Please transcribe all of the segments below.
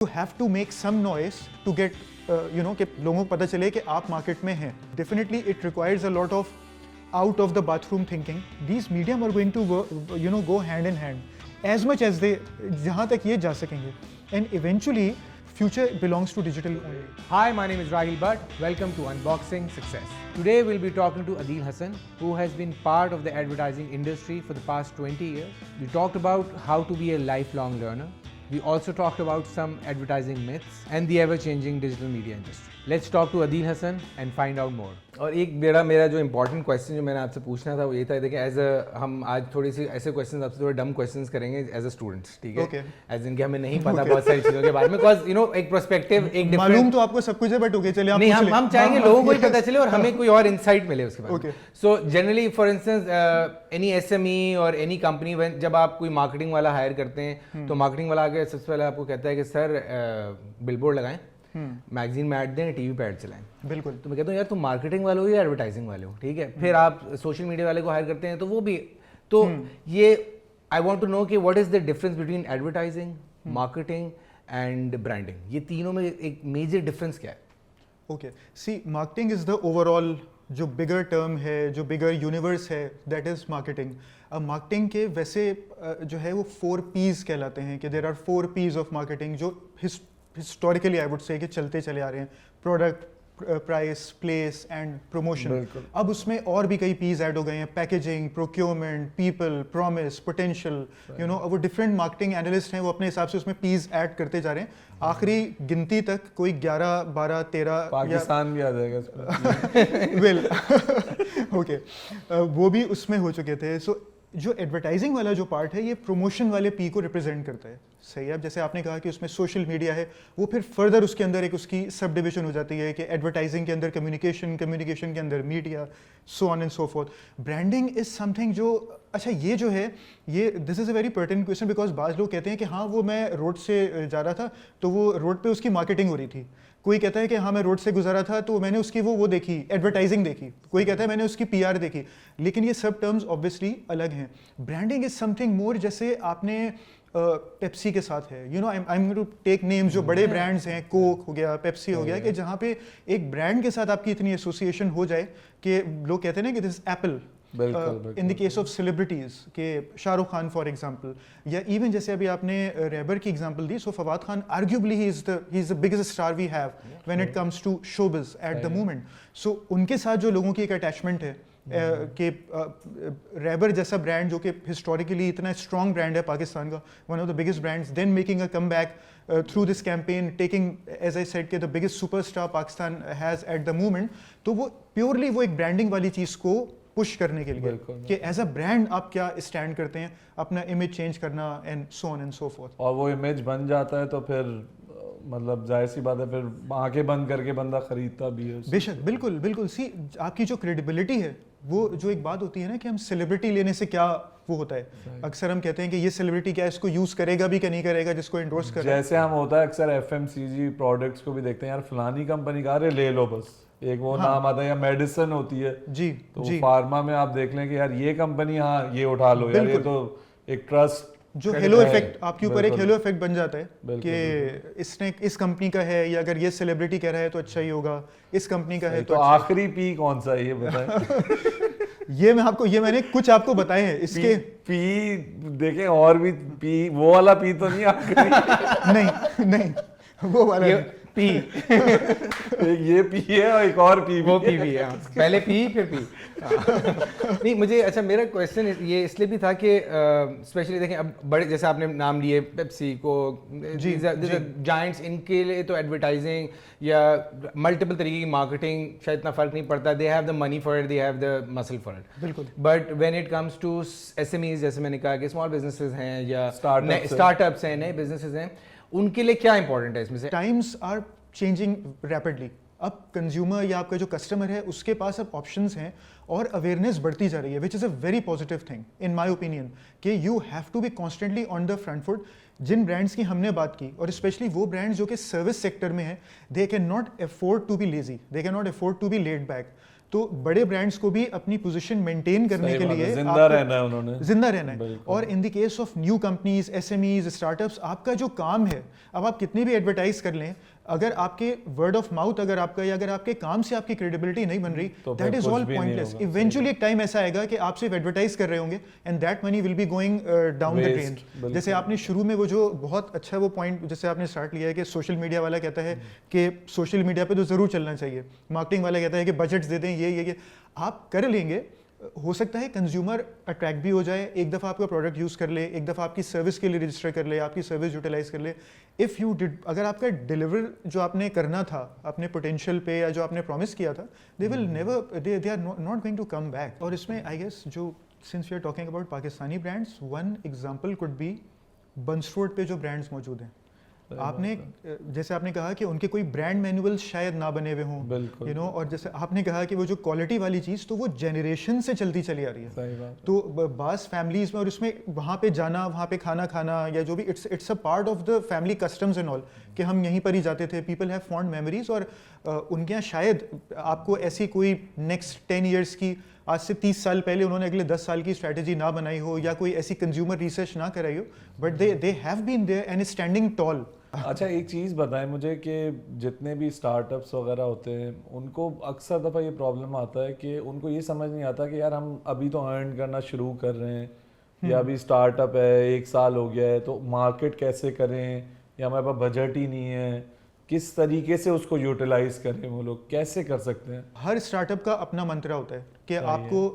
You have to make some noise to get कि लोगों को पता चले कि आप मार्केट में हैं. Definitely it requires a lot of out of the bathroom thinking. These medium are going to go hand in hand as much as they जहाँ तक ये जा सकेंगे. And eventually future belongs to digital only. Hi, my name is Rahil Bhatt. Welcome to Unboxing Success. Today we'll be talking to Adil Hassan, who has been part of the advertising industry for the past 20 years. We talked about how to be a lifelong learner. We also talked about some advertising myths and the ever-changing digital media industry. Let's talk to Adil Hassan and find out more. और एक मेरा जो important question जो मैंने आपसे पूछना था वो ये था, देखिए हम आज थोड़ी सी ऐसे क्वेश्चंस आपसे थोड़े डम क्वेश्चंस करेंगे एज अ स्टूडेंट्स, ठीक है? एज इन कि हमें नहीं पता बहुत सारी चीज़ों के बारे में, बिकॉज एक पर्सपेक्टिव, एक मालूम तो आपको सब कुछ है, बट ओके चलिए आप नहीं, हम चाहेंगे लोगों को ही पता चले और हमें कोई और इंसाइट मिले उसके बारे में. So generally for instance any SME और एनी कंपनी जब आप कोई मार्केटिंग वाला हायर करते हैं तो मार्केटिंग वाला आगे सबसे पहले आपको कहता है कि सर बिलबोर्ड लगाएं, मैगजीन में ऐड दें, टीवी पे ऐड चलाएं. बिल्कुल. तो मैं कहता हूँ यार तुम मार्केटिंग वाले हो या एडवर्टाइजिंग वाले हो, ठीक है? फिर आप सोशल मीडिया वाले को हायर करते हैं तो वो भी तो ये आई वांट टू नो कि what is the difference between advertising, marketing and branding. ये तीनों में एक मेजर डिफरेंस क्या है? Okay, see marketing is the overall जो बिगर टर्म है, जो बिगर यूनिवर्स है, दैट इज मार्केटिंग. अब मार्केटिंग के वैसे जो है वो 4 P's कहलाते हैं कि there are 4 P's of marketing जो हिस्टोरिकली आई वुड से कि चलते चले आ रहे हैं. Product, price, place and promotion. अब उसमें और भी कई P's ऐड हो गए हैं, packaging, procurement, people, promise, potential. वो डिफरेंट मार्केटिंग एनालिस्ट हैं, वो अपने हिसाब से उसमें P's ऐड करते जा रहे हैं. आखिरी गिनती तक कोई 11, 12, 13 पाकिस्तान भी आ जाएगा वेल ओके, वो भी उसमें हो चुके थे. सो जो एडवर्टाइजिंग वाला जो पार्ट है ये प्रमोशन वाले P को रिप्रेजेंट करता है. सही है. अब जैसे आपने कहा कि उसमें सोशल मीडिया है, वो फिर फर्दर उसके अंदर एक उसकी सब डिविजन हो जाती है कि एडवर्टाइजिंग के अंदर कम्युनिकेशन, कम्युनिकेशन के अंदर media, so on and so fourth. Branding is something जो अच्छा ये जो है ये this is a very pertinent question because बाज़ लोग कहते हैं कि हाँ वो मैं रोड से जा रहा था तो वो रोड पे उसकी मार्केटिंग हो रही थी. कोई कहता है कि हाँ मैं रोड से गुजरा था तो मैंने उसकी वो देखी, एडवर्टाइजिंग देखी. कोई कहता है मैंने उसकी PR देखी. लेकिन ये सब टर्म्स ऑब्वियसली अलग हैं. ब्रांडिंग इज समथिंग मोर, जैसे आपने पेप्सी के साथ है, I am going to take names जो बड़े ब्रांड्स हैं, कोक हो गया, पेप्सी हो गया, कि जहाँ पे एक ब्रांड के साथ आपकी इतनी एसोसिएशन हो जाए कि लोग कहते हैं ना कि this apple. In the case of celebrities के शाहरुख खान फॉर एग्जांपल, या इवन जैसे अभी आपने रैबर की एग्जांपल दी, so Fawad Khan arguably he is the biggest star we have when it comes to showbiz at the moment. So उनके साथ जो लोगों की एक अटैचमेंट है कि रैबर जैसा ब्रांड जो कि हिस्टोरिकली इतना स्ट्रॉन्ग ब्रांड है पाकिस्तान का, one of the biggest brands, then making a comeback through this campaign, taking as I said के the biggest superstar Pakistan has at the moment. तो वो प्योरली वो एक ब्रांडिंग वाली चीज़ को पुश करने के लिए कि एज अ ब्रांड आप क्या स्टैंड करते हैं, अपना इमेज चेंज करना and so on and so fourth. और वो इमेज बन जाता है तो फिर मतलब जाहिर सी बात है फिर आंखें बंद करके बंदा खरीदता भी है. बेशक, बिल्कुल बिल्कुल. सी आपकी जो क्रेडिबिलिटी है, वो जो एक बात होती है ना कि हम सेलिब्रिटी लेने से क्या वो होता है, अक्सर हम कहते हैं कि ये सेलिब्रिटी क्या इसको यूज करेगा भी क्या नहीं करेगा जिसको एंडोर्स कर. जैसे हम होता है अक्सर FMCG प्रोडक्ट्स को भी देखते हैं, यार फलानी कंपनी का अरे ले लो बस, एक वो नाम आता है, या मेडिसिन होती है जी, तो फार्मा में आप देख लें कि यार ये कंपनी, हाँ ये उठा लो यार, ये तो एक ट्रस्ट जो हेलो इफेक्ट आपके ऊपर एक हेलो इफेक्ट बन जाता है कि इसने इस कंपनी का है, या अगर ये सेलिब्रिटी कह रहा है तो अच्छा ही होगा, इस कंपनी का है तो अच्छा. आखिरी P कौन सा है ये बताएं? ये मैंने कुछ आपको बताए हैं इसके P देखें, और भी P वो वाला P तो नहीं आखिरी नहीं वो वाला P एक ये P है और एक और P वो P भी है. पहले P फिर P. नहीं मुझे अच्छा, मेरा क्वेश्चन ये इसलिए भी था कि स्पेशली देखें अब बड़े जैसे आपने नाम लिए पेप्सी को, जायंट्स, इनके लिए तो एडवर्टाइजिंग या मल्टीपल तरीके की मार्केटिंग शायद इतना फर्क नहीं पड़ता. They have the money for it, they have the muscle for it. बिल्कुल. But when it comes to SMEs, जैसे मैंने कहा कि स्मॉल बिजनेसेस हैं या स्टार्टअप्स हैं, नए बिजनेसेस हैं, उनके लिए क्या इंपॉर्टेंट है इसमें से? Times are changing rapidly. अब कंज्यूमर या आपका जो कस्टमर है उसके पास अब ऑप्शंस हैं और अवेयरनेस बढ़ती जा रही है, which is a very positive thing in my opinion, कि you have to be constantly on the front foot. जिन ब्रांड्स की हमने बात की, और स्पेशली वो ब्रांड्स जो कि सर्विस सेक्टर में है, they can not afford to be lazy, they can not afford to be led back. तो बड़े ब्रांड्स को भी अपनी पोजीशन मेंटेन करने के लिए जिंदा आपको रहना है उन्होंने, जिंदा रहना है। बिल्कुल। और इन the case of new companies, SMEs, startups, आपका जो काम है, अब आप कितनी भी एडवर्टाइज कर लें, अगर आपके वर्ड ऑफ माउथ अगर आपका या अगर आपके काम से आपकी क्रेडिबिलिटी नहीं बन रही, तो दैट इज कुछ ऑल भी नहीं पॉइंटलेस। होगा। इवेंचुअली एक टाइम ऐसा आएगा कि आप सिर्फ एडवर्टाइज कर रहे होंगे and that money will be going down the Waste, drain. बिल्कुल। जैसे आपने शुरू में वो जो बहुत अच्छा वो पॉइंट जैसे आपने स्टार्ट लिया है कि सोशल मीडिया वाला कहता है कि सोशल मीडिया पे तो जरूर चलना चाहिए, मार्केटिंग वाला कहता है कि बजट्स दे दें, ये आप कर लेंगे, हो सकता है कंज्यूमर अट्रैक्ट भी हो जाए, एक दफ़ा आपका प्रोडक्ट यूज़ कर ले, एक दफ़ा आपकी सर्विस के लिए रजिस्टर कर ले, आपकी सर्विस यूटिलाइज कर ले। इफ़ यू डिड, अगर आपका डिलीवर जो आपने करना था अपने पोटेंशियल पे या जो आपने प्रॉमिस किया था, they will never, they are not going to come back. और इसमें आई गेस जो since we are talking about Pakistani brands, one example could be Burns Road पे जो ब्रांड्स मौजूद हैं। आपने जैसे आपने कहा कि उनके कोई ब्रांड मैनुअल शायद ना बने हुए हों, बिल्कुल। यू नो, और जैसे आपने कहा कि वो जो क्वालिटी वाली चीज़ तो वो जनरेशन से चलती चली आ रही है। सही बात। तो बास फैमिलीज में, और उसमें वहाँ पे जाना, वहाँ पे खाना खाना या जो भी, it's a part of the family customs and all, कि हम यहीं पर ही जाते थे। पीपल हैव फॉन्ड मेमोरीज, और उनके यहाँ शायद आपको ऐसी कोई नेक्स्ट 10 ईयर्स की, आज से 30 साल पहले उन्होंने अगले 10 साल की स्ट्रैटेजी ना बनाई हो या कोई ऐसी कंज्यूमर रिसर्च ना कराई हो, but they have been there and standing tall. अच्छा, एक चीज़ बताएं मुझे कि जितने भी स्टार्टअप्स वगैरह होते हैं उनको अक्सर दफ़ा ये प्रॉब्लम आता है कि उनको ये समझ नहीं आता कि यार हम अभी तो अर्न करना शुरू कर रहे हैं या अभी स्टार्टअप है, 1 साल हो गया है, तो मार्केट कैसे करें, या हमारे पास बजट ही नहीं है, किस तरीके से उसको यूटिलाइज करें, वो लोग कैसे कर सकते हैं? हर स्टार्टअप का अपना मंत्रा होता है कि आपको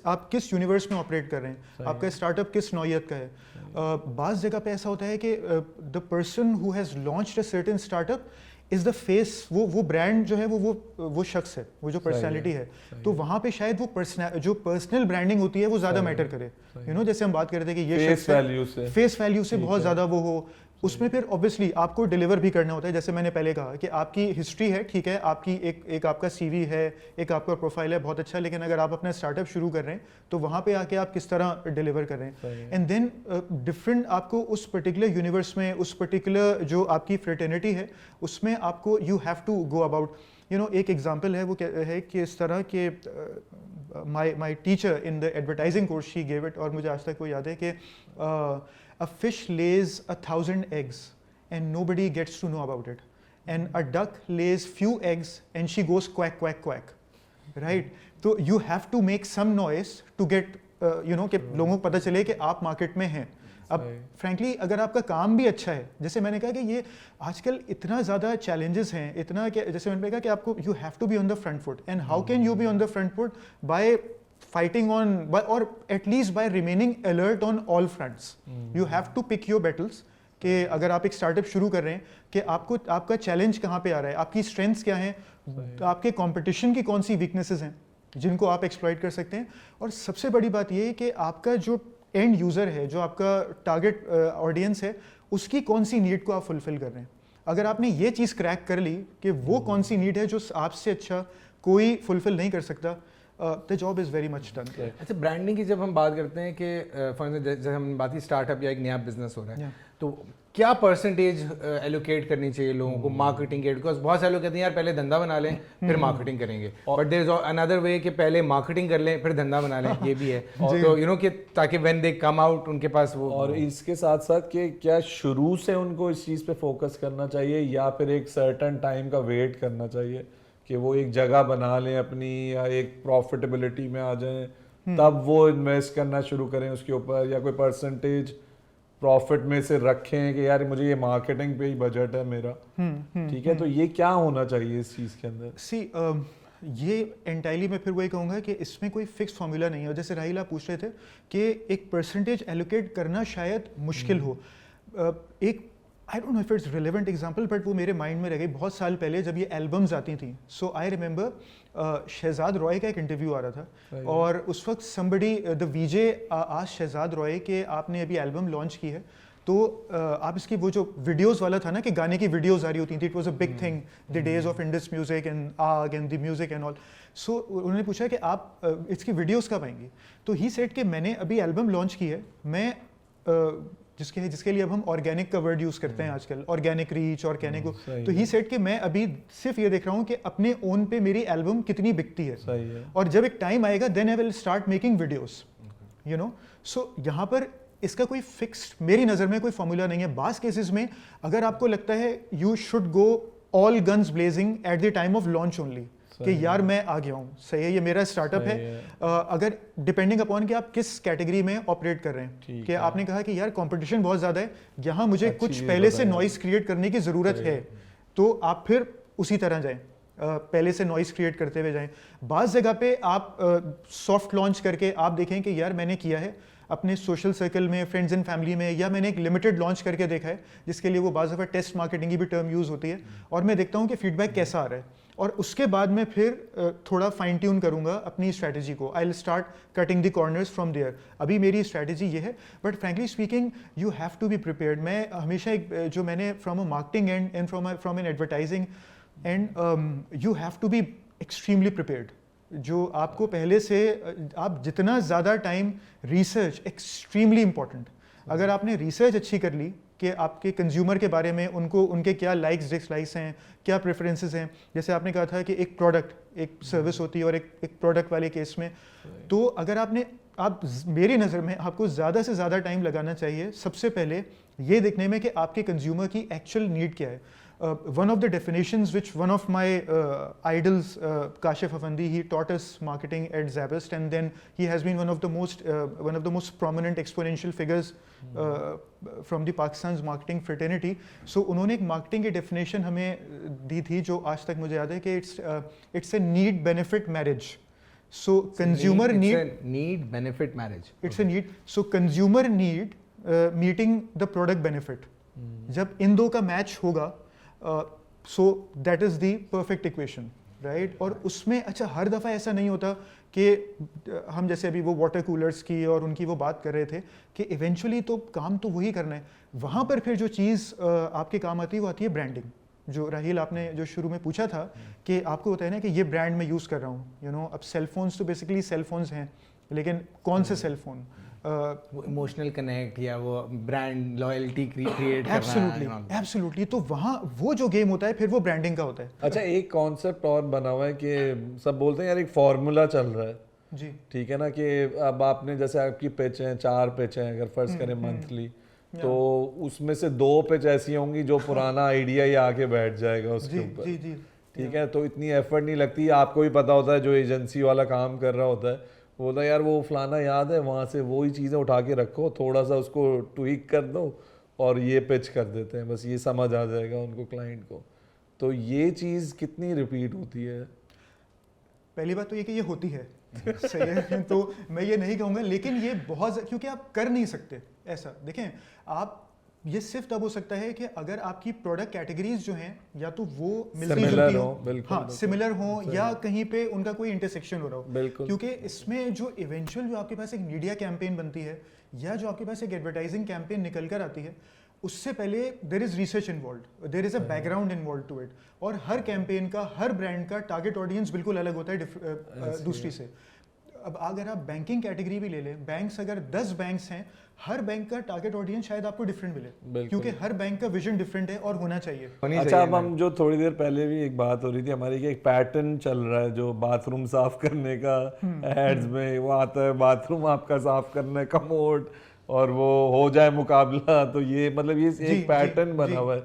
आप किस यूनिवर्स में ऑपरेट कर रहे हैं, आपका स्टार्टअप किस नौयत का है। बाज़ जगह पे ऐसा होता है कि the person who has launched a certain startup is the face, वो ब्रांड जो है वो शख्स है, वो जो पर्सनैलिटी है। तो वहाँ पे शायद वो जो पर्सनल ब्रांडिंग होती है वो ज़्यादा मैटर करे। यू नो, जैसे हम बात कर रहे थे कि ये फेस वैल्यू से, फेस वैल्यू से बहुत ज़्यादा वो हो, उसमें फिर ऑब्वियसली आपको डिलीवर भी करना होता है। जैसे मैंने पहले कहा कि आपकी हिस्ट्री है, ठीक है, आपकी एक आपका सीवी है, एक आपका प्रोफाइल है, बहुत अच्छा, लेकिन अगर आप अपना स्टार्टअप शुरू कर रहे हैं तो वहाँ पे आके आप किस तरह डिलीवर कर रहे हैं। एंड देन डिफरेंट आपको उस पर्टिकुलर यूनिवर्स में, उस पर्टिकुलर जो आपकी फ्रेटर्निटी है उसमें आपको you have to go about. You know, एक एग्जाम्पल है वो है कि इस तरह के my teacher in the advertising course she gave it, और मुझे आज तक वो याद है कि a fish lays 1,000 eggs and nobody gets to know about it, and a duck lays few eggs and she goes quack quack quack, right? So you have to make some noise to get you know, कि लोगों को पता चले कि आप market में हैं। अब फ्रैंकली अगर आपका काम भी अच्छा है, जैसे मैंने कहा कि ये आजकल इतना ज़्यादा चैलेंजेस हैं, इतना कि जैसे मैंने कहा कि आपको you have to be on the front foot, and how can you be on the front foot? By fighting on or at least by remaining alert on all fronts. You have to pick your battles कि अगर आप एक startup शुरू कर रहे हैं कि आपका चैलेंज कहाँ पे आ रहा है, आपकी स्ट्रेंथ्स क्या हैं, आपके कंपटीशन की कौन सी वीकनेसेस हैं जिनको आप एक्सप्लॉइट कर सकते हैं, और सबसे बड़ी बात ये है कि आपका जो एंड यूज़र है, जो आपका टारगेट ऑडियंस है, उसकी कौन सी नीड को आप फुलफिल कर रहे हैं। अगर आपने ये चीज़ क्रैक कर ली कि वो कौन सी नीड है जो आपसे अच्छा कोई फुलफिल नहीं कर सकता, the job is very much done. अच्छा, ब्रांडिंग की जब हम बात करते हैं कि फॉर एग्जाम्पल जब हम बात की स्टार्टअप या एक नया बिजनेस हो रहा है, तो क्या परसेंटेज एलोकेट करनी चाहिए लोगों को मार्केटिंग के? बिकॉज बहुत सारे लोग कहते हैं यार पहले धंधा बना लें फिर मार्केटिंग करेंगे, but there is another way कि पहले मार्केटिंग कर लें फिर धंधा बना लें, ये भी है। तो यू नो कि ताकि व्हेन दे कम आउट उनके पास वो, और इसके साथ साथ कि क्या शुरू से उनको इस चीज़ पे फोकस करना चाहिए या फिर एक सर्टेन टाइम का वेट करना चाहिए कि वो एक जगह बना लें अपनी या एक प्रॉफिटेबिलिटी में आ जाएं, तब वो इन्वेस्ट करना शुरू करें उसके ऊपर, या कोई परसेंटेज प्रॉफिट में से रखें कि यार मुझे ये मार्केटिंग पे ही बजट है मेरा, ठीक है? तो ये क्या होना चाहिए इस चीज़ के अंदर? सी ये एंटायरली मैं फिर वही कहूँगा कि इसमें कोई फिक्स फॉर्मूला नहीं है। और जैसे राहिल आप पूछ रहे थे कि एक परसेंटेज एलोकेट करना शायद मुश्किल हो, एक आई don't know if it's relevant example, but वो मेरे माइंड में रह गई बहुत साल पहले जब ये एल्बम्स आती थी। सो आई रिमेंबर शहजाद रॉय का एक इंटरव्यू आ रहा था, और उस वक्त समबडी द वीजे आज शहजाद रॉय के आपने अभी एल्बम लॉन्च की है, तो आप इसकी वो जो वीडियोस वाला था ना कि गाने की वीडियोस आ रही होती थी, it was a big thing, the days of Indus music and Aag and the music and all. So उन्होंने पूछा कि आप इसकी वीडियोस कब आएंगी, तो ही सेड कि मैंने अभी एल्बम लॉन्च की है, मैं जिसके लिए अब हम ऑर्गेनिक का वर्ड यूज करते हैं आजकल, ऑर्गेनिक रीच, ऑर्गेनिक। तो ही सेड कि मैं अभी सिर्फ ये देख रहा हूँ कि अपने ओन पे मेरी एल्बम कितनी बिकती है, सही है। और जब एक टाइम आएगा then I will start making videos, you know. So यहाँ पर इसका कोई फिक्स्ड, मेरी नज़र में कोई फॉर्मूला नहीं है। बास केसेस में अगर आपको लगता है you should go all guns blazing at the time of launch only, कि यार मैं आ गया हूँ, सही है, ये मेरा स्टार्टअप है। अगर डिपेंडिंग अपॉन कि आप किस कैटेगरी में ऑपरेट कर रहे हैं, कि आपने कहा कि यार कंपटीशन बहुत ज़्यादा है, यहाँ मुझे कुछ पहले से नॉइस क्रिएट करने की ज़रूरत है, तो आप फिर उसी तरह जाएं, पहले से नॉइस क्रिएट करते हुए जाएं। बाज़ जगह पे आप सॉफ्ट लॉन्च करके आप देखें कि यार मैंने किया है अपने सोशल सर्कल में, फ्रेंड्स एंड फैमिली में, या मैंने एक लिमिटेड लॉन्च करके देखा है, जिसके लिए वो बाज़ दफ़ा टेस्ट मार्केटिंग की भी टर्म यूज़ होती है, और मैं देखता हूँ कि फीडबैक कैसा आ रहा है, और उसके बाद मैं फिर थोड़ा फाइन ट्यून करूँगा अपनी स्ट्रैटेजी को। I will start cutting the corners from there. अभी मेरी स्ट्रैटेजी ये है, but frankly speaking you have to be prepared. मैं हमेशा एक जो मैंने from a marketing and from an advertising end, you have to be extremely prepared. जो आपको पहले से, आप जितना ज़्यादा टाइम रिसर्च, एक्सट्रीमली इंपॉर्टेंट। अगर आपने रिसर्च अच्छी कर ली कि आपके कंज्यूमर के बारे में, उनको उनके क्या लाइक्स डिसलाइक्स हैं, क्या प्रेफरेंसेस हैं, जैसे आपने कहा था कि एक प्रोडक्ट, एक सर्विस होती है, और एक प्रोडक्ट वाले केस में, तो अगर मेरी नज़र में आपको ज़्यादा से ज़्यादा टाइम लगाना चाहिए सबसे पहले ये देखने में कि आपके कंज्यूमर की एक्चुअल नीड क्या है। One of the definitions which one of my idols, Kashif Afandi, he taught us marketing at Zabast, and then he has been one of the most prominent exponential figures from the Pakistan's marketing fraternity. So उन्होंने एक marketing की definition हमें दी थी जो आज तक मुझे याद है कि it's a need benefit marriage. So consumer need benefit marriage. It's a need. So consumer need meeting the product benefit. जब इन दो का मैच होगा, so that is the perfect equation, right. और उसमें अच्छा हर दफ़ा ऐसा नहीं होता कि हम जैसे अभी वो वाटर कूलर्स की और उनकी वो बात कर रहे थे कि इवेंचुअली तो काम तो वही करना है। वहाँ पर फिर जो चीज़ आपके काम आती है वो आती है ब्रांडिंग। जो राहील आपने जो शुरू में पूछा था कि आपको होता है ना कि ये ब्रांड मैं यूज़ कर रहा हूँ, यू नो। अब सेल फोन्स तो बेसिकली सेल फोन्स हैं, लेकिन कौन से सेल फोन, इमोशनल कनेक्ट या वो ब्रांड लॉयल्टी क्रिएट करना। एब्सोल्युटली। तो वहाँ वो जो गेम होता है फिर वो ब्रांडिंग का होता है। अच्छा, एक कॉन्सेप्ट और बना हुआ है कि सब बोलते हैं यार एक फॉर्मूला चल रहा है जी, ठीक है ना, कि अब आपने जैसे आपकी पिच है, 4 पिच हैं अगर फर्ज करें मंथली, तो उसमें से 2 पिच ऐसी होंगी जो पुराना आइडिया ही आके बैठ जाएगा उसके ऊपर, ठीक है। तो इतनी एफर्ट नहीं लगती। आपको भी पता होता है जो एजेंसी वाला काम कर रहा होता है, वो बोलता है यार वो फलाना याद है, वहाँ से वही चीज़ें उठा के रखो, थोड़ा सा उसको ट्वीक कर दो और ये पिच कर देते हैं, बस ये समझ आ जाएगा उनको, क्लाइंट को। तो ये चीज़ कितनी रिपीट होती है? पहली बात तो ये कि ये होती है सही है, तो मैं ये नहीं कहूँगा, लेकिन ये बहुत, क्योंकि आप कर नहीं सकते ऐसा। देखें आप, ये सिर्फ तब हो सकता है कि अगर आपकी प्रोडक्ट कैटेगरीज जो हैं या तो वो मिलती जुलती हो, हाँ सिमिलर हो, या कहीं पे उनका कोई इंटरसेक्शन हो रहा हो। क्योंकि इसमें जो इवेंचुअल जो आपके पास एक मीडिया कैंपेन बनती है या जो आपके पास एक एडवर्टाइजिंग कैंपेन निकल कर आती है, उससे पहले there is research involve, there is a background involve to it. और हर कैंपेन का, हर ब्रांड का टारगेट ऑडियंस बिल्कुल अलग होता है दूसरी से। अब अगर आप बैंकिंग कैटेगरी भी ले लें, बैंक्स अगर 10 बैंक्स हैं, हर बैंक का टारगेट ऑडियंस शायद आपको डिफरेंट मिले, क्योंकि हर बैंक का विजन डिफरेंट है और होना चाहिए। अच्छा, अब हम जो थोड़ी देर पहले भी एक बात हो रही थी हमारी कि एक पैटर्न चल रहा है जो बाथरूम साफ करने का, एड्स में वो आता है बाथरूम आपका साफ करना है, कमोड, और वो हो जाए मुकाबला। तो ये मतलब ये एक पैटर्न बना हुआ है।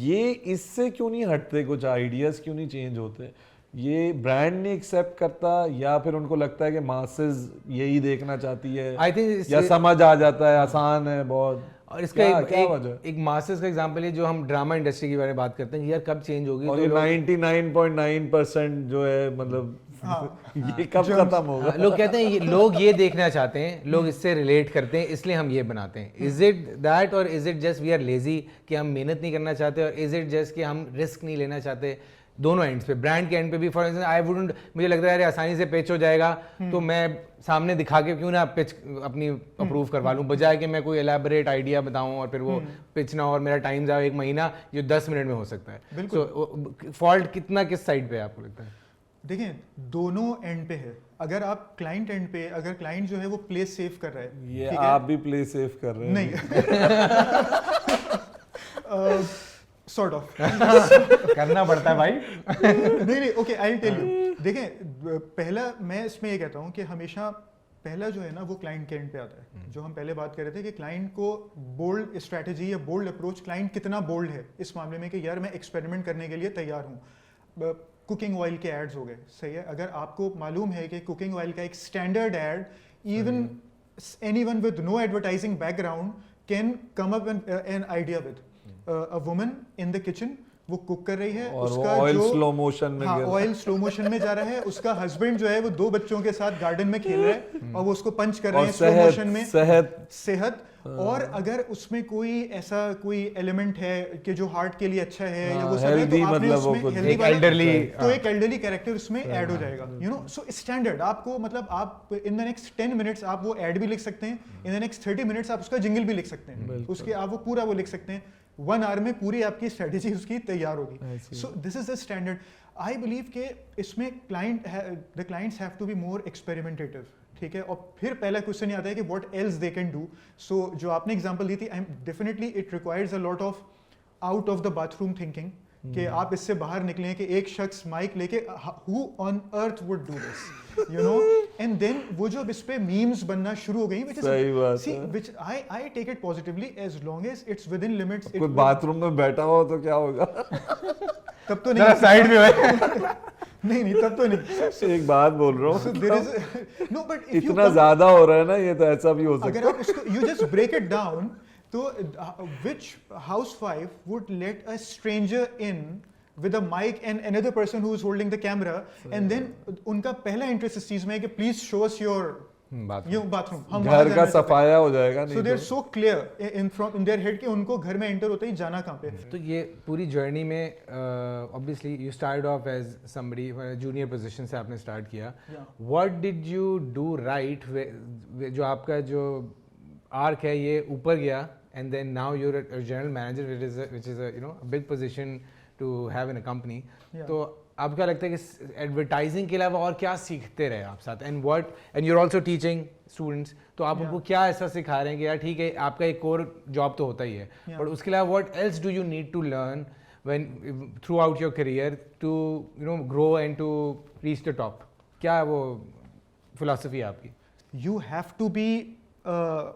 ये इससे क्यों नहीं हटते, कुछ आइडियाज क्यों नहीं चेंज होते? ये ब्रांड नहीं एक्सेप्ट करता, या फिर उनको लगता है कि मासेस यही देखना चाहती है, आई थिंक, या समझ आ जाता है, आसान है बहुत। और इसका एक मासेस का एग्जांपल है, जो हम ड्रामा इंडस्ट्री के बारे में बात करते हैं, यार कब चेंज होगी, और ये 99.9% जो है मतलब ये कब खत्म होगा? लोग कहते हैं लोग ये देखना चाहते हैं, लोग इससे रिलेट करते हैं, इसलिए हम ये बनाते हैं। इज इट दैट, और is it just we are lazy कि हम मेहनत नहीं करना चाहते, और इज इट जस्ट कि हम रिस्क नहीं लेना चाहते? दोनों एंड्स पे, ब्रांड के एंड पे भी। फॉर एग्जांपल आई वुडंट, मुझे लगता है यार आसानी से पिच हो जाएगा, तो मैं सामने दिखा के क्यों ना पिच अपनी अप्रूव करवा लूँ, बजाय कि मैं कोई एलैबोरेट आइडिया बताऊं और फिर वो पिच ना, और मेरा टाइम जाए 1 महीना जो 10 मिनट में हो सकता है। तो फॉल्ट कितना किस साइड पे है आपको लगता है? देखें दोनों एंड पे है। अगर आप क्लाइंट एंड पे, अगर क्लाइंट जो है वो प्लेस सेव कर रहा है, ये ठीक है? आप भी प्ले सेफ कर रहे हैं नहीं सॉर्ट ऑफ करना पड़ता है भाई। नहीं ओके आई टेल यू। देखें पहला मैं इसमें ये कहता हूँ कि हमेशा पहला जो है ना वो क्लाइंट के एंड पे आता है। जो हम पहले बात कर रहे थे कि क्लाइंट को बोल्ड स्ट्रैटेजी या बोल्ड अप्रोच, क्लाइंट कितना बोल्ड है इस मामले में कि यार मैं एक्सपेरिमेंट करने के लिए तैयार हूँ। कुकिंग ऑयल के एड्स हो गए, सही है। अगर आपको मालूम है कि कुकिंग ऑयल का एक standard ad even anyone with no advertising background can come up an idea with a woman in the kitchen, वो कुक कर रही है, और उसका ऑयल जो स्लो मोशन में गिर रहा है। ऑयल स्लो मोशन में जा रहा है, उसका हस्बैंड जो है वो 2 बच्चों के साथ गार्डन में खेल रहा है और वो उसको पंच कर रहे और हैं स्लो मोशन में। सेहत और अगर उसमें कोई ऐसा कोई एलिमेंट है कि जो हार्ट के लिए अच्छा है या वो सब है, healthy तो आपने मतलब वो उसमें कुछ- healthy एक वाला- elderly, तो एक एल्डरली कैरेक्टर उसमें ऐड हो जाएगा, यू नो। सो स्टैंडर्ड आपको मतलब आप इन द नेक्स्ट 10 मिनट्स आप वो ऐड भी लिख सकते हैं, इन द नेक्स्ट 30 मिनट्स आप उसका जिंगल भी लिख सकते हैं, उसके आप वो पूरा वो लिख सकते हैं। 1 आवर में पूरी आपकी स्ट्रेटेजी उसकी तैयार होगी। So this is the standard. I believe कि इसमें the clients have to be more experimentative, ठीक है। और फिर पहला क्वेश्चन ये आता है कि what else they can do. So जो आपने एग्जांपल दी थी, I am definitely it requires a lot of out of the bathroom thinking कि आप इससे बाहर निकलें कि एक शख्स माइक लेके who on earth would do this, you know. And then वो जो अब इस पे मीम्स बनना शुरू हो गई, सही बात सी है। Which I take it positively as long as it's within limits. कोई बाथरूम में बैठा हो तो क्या होगा? तब तो जरा नहीं, साइड में भाई। नहीं तब तो नहीं। एक बात बोल रहा So हूँ, there is no, but if you इतना come- ज्यादा हो रहा है ना, ये तो ऐसा भी हो सकता अगर आप उसको you just break it down, तो which housewife would let a stranger in with a mic and another person who is holding the camera and then उनका पहला इंटरेस्ट इस चीज में है कि please show us your bathroom, हम है। घर का सफाया हो जाएगा सो नहीं दे आर तो। So clear in their head कि उनको घर में एंटर होते ही जाना कहाँ पे। तो ये पूरी जर्नी में obviously you start off as somebody junior position से आपने स्टार्ट किया। What did you do right, जो आपका जो आर्क है ये ऊपर गया and then now you are general manager which is a you know big position to have in a company. तो आपको क्या लगता है कि एडवर्टाइजिंग के अलावा और क्या सीखते रहे आप साथ, and you are also teaching students, तो आप उनको क्या ऐसा सिखा रहे हैं कि यार ठीक है आपका एक कोर जॉब तो होता ही है, बट उसके अलावा what else do you need to learn when throughout your career to you know grow and to reach the top? क्या वो फिलॉसफी है आपकी? You have to be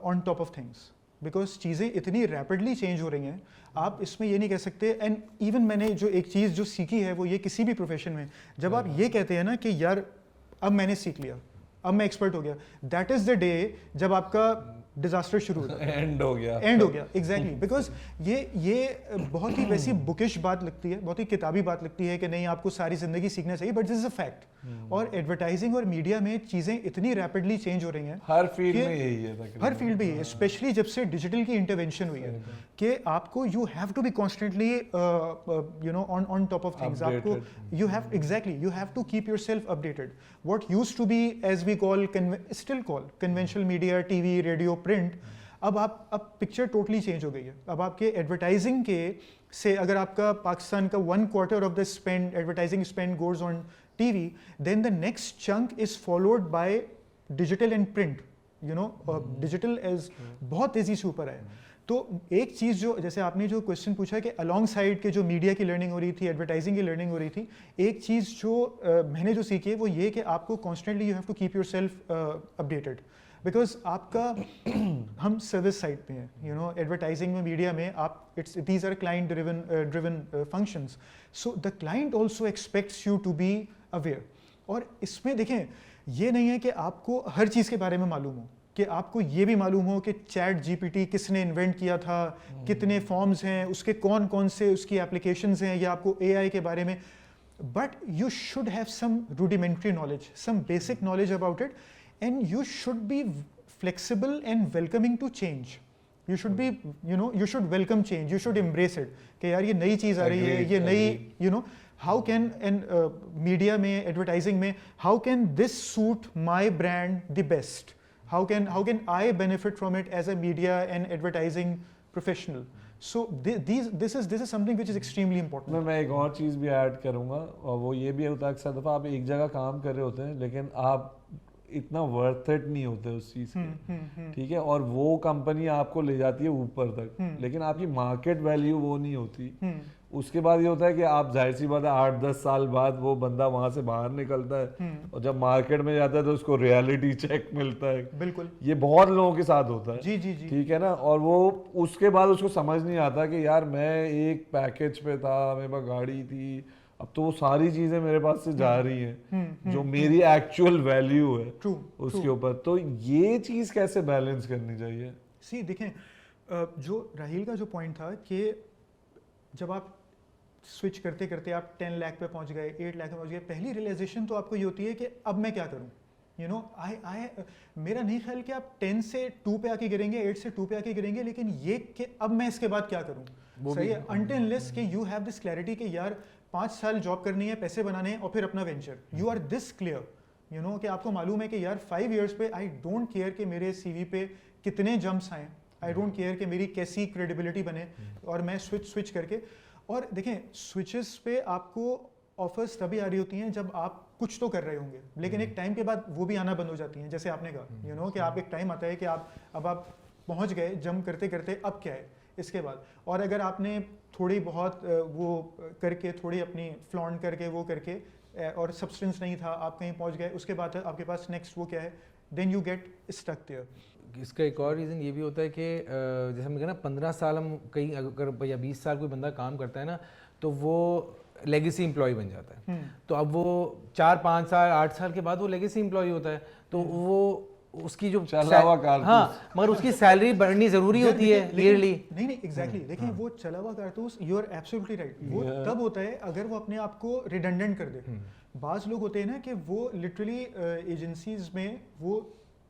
on top of things because चीज़ें इतनी rapidly change हो रही हैं, आप इसमें ये नहीं कह सकते। एंड इवन मैंने जो एक चीज़ जो सीखी है वो ये किसी भी प्रोफेशन में, जब आप ये कहते हैं ना कि यार अब मैंने सीख लिया, अब मैं एक्सपर्ट हो गया, दैट इज़ द डे जब आपका डिजास्टर शुरू हो जाता है, एंड हो गया। एंड हो गया एग्जैक्टली। बिकॉज ये बहुत ही वैसी बुकिश बात लगती है, बहुत ही किताबी बात लगती है कि नहीं आपको सारी जिंदगी सीखना चाहिए, but this is a fact. और एडवर्टाइजिंग और मीडिया में चीज़ें इतनी रैपिडली चेंज हो रही हैं, हर फील्ड कि- में यही है तकरीबन। हर फील्ड में, स्पेशली जब से डिजिटल की इंटरवेंशन हुई है, कि आपको you have to be constantly you know on top of things. आपको you have exactly you have to keep yourself updated. What used to be as we call still call conventional media, TV, radio, print, अब picture totally change हो गई है। अब आपके advertising के से अगर आपका पाकिस्तान का 1/4 of the spend advertising spend goes on TV, then the next chunk is followed by digital and print, you know. Digital age बहुत तेजी से ऊपर आया। तो एक चीज़ जो जैसे आपने जो क्वेश्चन पूछा कि अलॉन्ग साइड के जो मीडिया की लर्निंग हो रही थी, एडवर्टाइजिंग की लर्निंग हो रही थी, एक चीज़ जो मैंने जो सीखी है वो ये कि आपको constantly you have to keep yourself updated. Because आपका हम सर्विस साइड पे हैं, यू नो। एडवर्टाइजिंग में, मीडिया में आप it's these are client driven functions, so the client also expects you to be aware. और इसमें देखें ये नहीं है कि आपको हर चीज़ के बारे में मालूम हो, कि आपको ये भी मालूम हो कि चैट जीपीटी किसने इन्वेंट किया था, कितने फॉर्म्स हैं, उसके कौन कौन से उसकी एप्लीकेशंस हैं, या आपको एआई के बारे में, but you should have some rudimentary knowledge, some basic knowledge about it, and you should be flexible and welcoming to change. You should be you know you should welcome change, you should embrace it कि यार ये नई चीज़ आ रही है, ये नई you know how can and media में, advertising में, how can this suit my brand the best, how can I benefit from it as a media and advertising professional? So this is something which is extremely important. मैं एक और चीज़ भी add करूँगा, और वो ये भी होता है अक्सर दफ़ा आप एक जगह काम कर रहे होते हैं लेकिन आप इतना वर्थ इट नहीं होते उस चीज़ के, ठीक है, और वो कंपनी आपको ले जाती है ऊपर तक, लेकिन आपकी मार्केट वैल्यू वो नहीं होती। उसके बाद ये होता है कि आप जाहिर सी बात है 8-10 साल बाद वो बंदा वहां से बाहर निकलता है और जब मार्केट में जाता है तो उसको रियलिटी चेक मिलता है। बिल्कुल, ये बहुत लोगों के साथ होता है। जी जी जी, ठीक है ना, और वो उसके बाद उसको समझ नहीं आता कि यार मैं एक पैकेज पे था, मेरे पास गाड़ी थी, अब तो वो सारी चीजें मेरे पास से जा रही हैं जो मेरी एक्चुअल वैल्यू है ट्रू उसके ऊपर। तो ये चीज कैसे बैलेंस करनी चाहिए? सी देखें, जो राहील का जो पॉइंट था कि जब आप स्विच करते करते आप 10 लाख पे पहुंच गए, 8 लाख पे पहुंच गए, पहली रियलाइजेशन तो आपको ये होती है कि अब मैं क्या करूं। यू नो आई मेरा नहीं ख्याल कि आप 10 से 2 पे आके गिरेंगे, 8 से 2 पे आके गिरेंगे, लेकिन ये कि अब मैं इसके बाद क्या करूं। सही है, अनटिल अनलेस कि यू हैव दिस क्लैरिटी कि यार 5 साल जॉब करनी है, पैसे बनाने हैं और फिर अपना venture, you are this clear, you know कि आपको मालूम है कि यार 5 इयर्स पे आई डोंट केयर कि मेरे सीवी पे कितने जंप्स आए, आई डोंट केयर कि मेरी कैसी क्रेडिबिलिटी बने, और मैं स्विच करके। और देखें, स्विचेस पे आपको ऑफर्स तभी आ रही होती हैं जब आप कुछ तो कर रहे होंगे, लेकिन एक टाइम के बाद वो भी आना बंद हो जाती हैं। जैसे आपने कहा, यू नो कि आप एक टाइम आता है कि आप पहुंच गए जंप करते करते, अब क्या है इसके बाद। और अगर आपने थोड़ी बहुत वो करके, थोड़ी अपनी फ्लॉन्ट करके, वो करके, और सब्सटेंस नहीं था, आप कहीं पहुंच गए, उसके बाद आपके पास नेक्स्ट वो क्या है, then you get stuck there. इसका एक और रीज़न ये भी होता है कि जैसे हमने कहा ना 15 साल हम कहीं अगर या 20 साल कोई बंदा काम करता है ना, तो वो लेगेसी एम्प्लॉय बन जाता है। तो अब वो 4-5 साल 8 साल के बाद वो लेगेसी एम्प्लॉय होता है, तो वो उसकी जो चला हुआ कारतूस, हाँ, मगर उसकी सैलरी बढ़नी जरूरी होती है ईयरली। नहीं एग्जैक्टली, देखिए वो चला हुआ कारतूस, यू आर एब्सोल्युटली राइट, वो तब होता है अगर वो अपने आप को रिडंडेंट कर दे। बाज लोग होते हैं ना कि वो लिटरली एजेंसीज में वो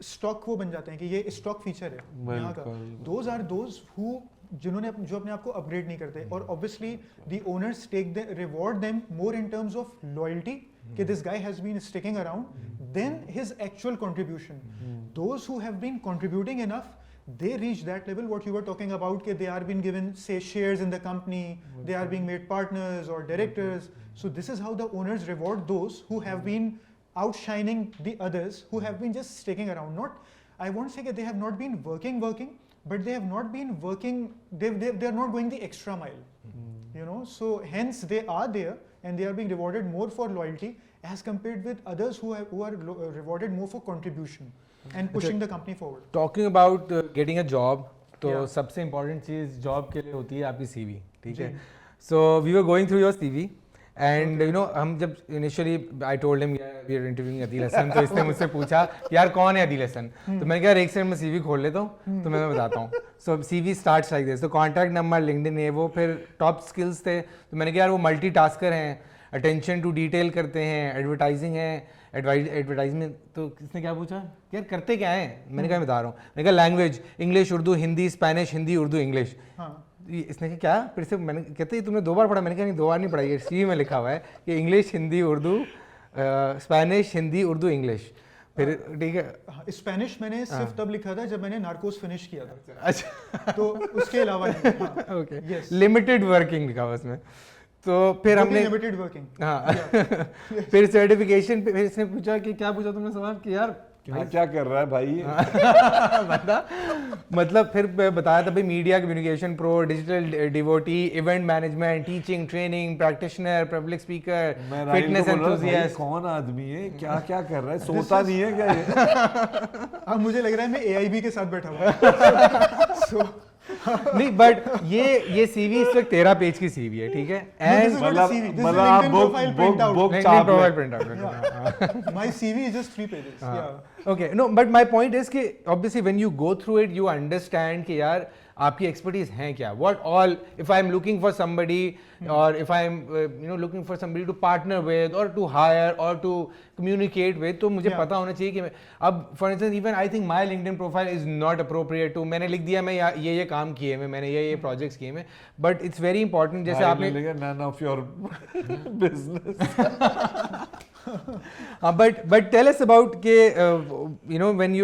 स्टॉक वो बन जाते हैं कि ये स्टॉक फीचर है यहाँ का। दोज आर दोज हु जिन्होंने जो अपने आप को अपग्रेड नहीं करते, और obviously the owners take the reward them more in terms of loyalty कि this guy has been sticking around then his actual contribution. Those who have been contributing enough, they reach that level what you were talking about कि they are being given say shares in the company, they are being made partners or directors. So this is how the owners reward those who have been outshining the others who have been just sticking around. Not, I won't say that they have not been working, but they have not been working, they are not going the extra mile. You know, so hence they are there and they are being rewarded more for loyalty as compared with others who are rewarded more for contribution and pushing the company forward. Talking about getting a job, तो Yeah. सबसे important चीज़ job के लिए होती है आपकी CV, ठीक है। So we were going through your CV and you know हम जब initially I told him we are interviewing Adeel Hassan, तो इसने मुझसे पूछा यार कौन है अदील हसन, तो मैंने कहा एक सेकंड में सीवी खोल लेता हूँ तो मैं बताता हूँ। सो सीवी स्टार्ट्स लाइक दिस, तो कॉन्टैक्ट नंबर, लिंक्डइन है वो, फिर टॉप स्किल्स थे, तो मैंने कहा यार वो मल्टीटास्कर हैं, अटेंशन टू डिटेल करते हैं, एडवर्टाइजिंग है, एडवर्टाइजमेंट। तो किसने क्या पूछा यार करते क्या है, मैंने कहा बता रहा हूँ, मैंने कहा language English Urdu Hindi, Spanish Hindi Urdu English. इसने कहा क्या, फिर से मैंने कहते तुमने 2 बार पढ़ा, मैंने कहा नहीं 2 बार नहीं पढ़ाई, सीवी में लिखा हुआ है कि English Hindi Urdu Spanish Hindi Urdu English. फिर ठीक है, स्पेनिश मैंने सिर्फ तब लिखा था जब मैंने नार्कोस फिनिश किया था। अच्छा तो उसके अलावा ओके, लिमिटेड वर्किंग लिखा हुआ उसमें। तो फिर हमने लिमिटेड वर्किंग, हाँ फिर सर्टिफिकेशन पे फिर इसने पूछा कि क्या पूछा तुमने सवाल कि यार क्या कर रहा है भाई बंदा, मतलब फिर बताया था भाई media communication pro, digital devotee, event management, teaching training, practitioner, public speaker, fitness enthusiast. कौन आदमी है, क्या क्या कर रहा है, सोता नहीं है क्या ये? अब मुझे लग रहा है मैं AIB के साथ बैठा हुआ नहीं बट ये सीवी इस वक्त 13 पेज की सीवी है, ठीक है। एंड मतलब आप बुक छाप profile print out, my CV is just 3 pages. Yeah. Okay, no, but my point is कि obviously when you go through it, you understand कि यार आपकी expertise है क्या, what all, if I am looking for somebody or if I am looking for somebody to partner with or to hire or to communicate with, तो मुझे पता होना चाहिए कि अब for instance even I think my LinkedIn profile is not appropriate to, मैंने लिख दिया मैं ये काम किए हैं, मैंने ये projects किए हैं, but it's very important जैसे आपने none of your business but tell us about के you know when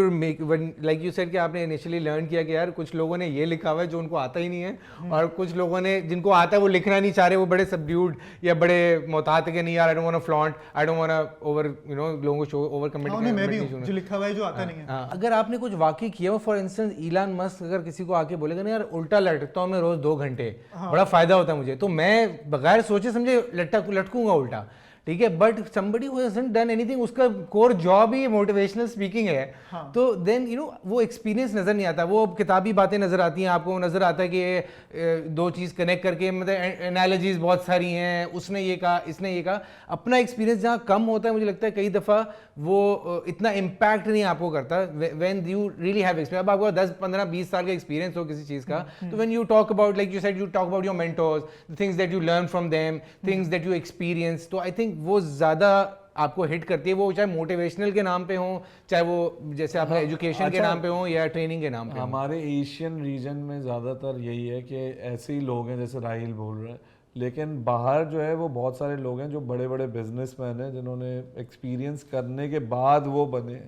like you said कि आपने initially learn किया कि यार कुछ लोगों ने ये लिखा हुआ है जो उनको आता ही नहीं है और कुछ लोगों ने जिनको आता है वो लिखना नहीं चाह रहे, वो बड़े subdued या बड़े मोहतात है कि नहीं यार I don't want to flaunt, I don't want to over you know लोगों को show over commit मैं भी हूँ जो लिखा हुआ है जो आता नहीं है। अगर आपने कुछ वाकई किया हो, फॉर इंस्टेंस इलान मस्क अगर किसी को आके बोलेगा ना यार उल्टा लटकता हूँ मैं रोज 2 घंटे, बड़ा फायदा होता है मुझे, तो मैं बगैर सोचे समझे लटकूंगा उल्टा, ठीक है, but somebody who hasn't done anything, उसका कोर जॉब ही मोटिवेशनल स्पीकिंग है, तो देन यू नो वो एक्सपीरियंस नजर नहीं आता, वो किताबी बातें नजर आती हैं आपको, नजर आता है कि 2 चीज़ कनेक्ट करके मतलब एनालॉजीज बहुत सारी हैं, उसने ये कहा इसने ये कहा, अपना एक्सपीरियंस जहाँ कम होता है मुझे लगता है कई दफ़ा वो इतना इम्पैक्ट नहीं आपको करता when you really have experience. अब आपको 10 15 20 साल का एक्सपीरियंस हो किसी चीज़ का, तो when you talk about like you said you talk about your mentors, the things that you learn from them, things that you experience, तो आई थिंक वो ज़्यादा आपको हिट करती है, वो चाहे मोटिवेशनल के नाम पे हो, चाहे वो जैसे आपका एजुकेशन के नाम पे हो या ट्रेनिंग के नाम पे हो। हमारे एशियन रीजन में ज़्यादातर यही है कि ऐसे ही लोग हैं जैसे राहिल बोल रहे हैं, लेकिन बाहर जो है वो बहुत सारे लोग हैं जो बड़े बड़े बिजनेसमैन हैं जिन्होंने एक्सपीरियंस करने के बाद वो बने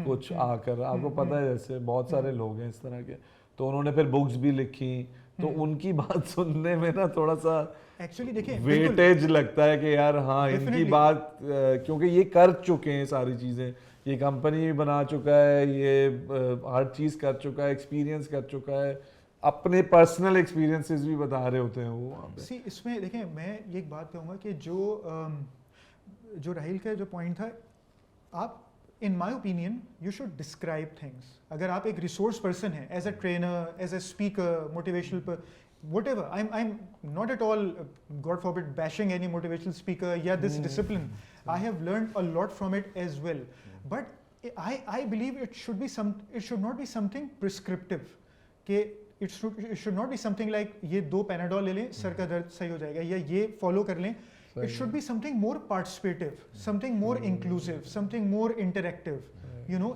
कुछ आकर, आपको पता है जैसे बहुत सारे लोग हैं इस तरह के, तो उन्होंने फिर बुक्स भी लिखी, तो उनकी बात सुनने में ना थोड़ा सा एक्चुअली देखिए वेटेज लगता है कि यार हाँ इनकी बात, क्योंकि ये कर चुके हैं सारी चीज़ें, ये कंपनी भी बना चुका है, ये हर चीज़ कर चुका है, एक्सपीरियंस कर चुका है, अपने पर्सनल एक्सपीरियंसेस भी बता रहे होते हैं वो वहाँ पे। सी इसमें देखें मैं ये एक बात कहूँगा कि जो राहिल का जो पॉइंट था, आप in my opinion you should describe things. अगर आप एक रिसोर्स पर्सन हैं, as a trainer, as a speaker, motivational whatever, I'm not at all, God forbid, bashing any motivational speaker, this discipline. I have learned a lot from it as well. But I believe it should not be something prescriptive. It should not be something like ये 2 Panadol ले लें sir का दर्द सही हो जाएगा, या ये फॉलो कर लें. It should be something more participative, something more inclusive, something more interactive. You know,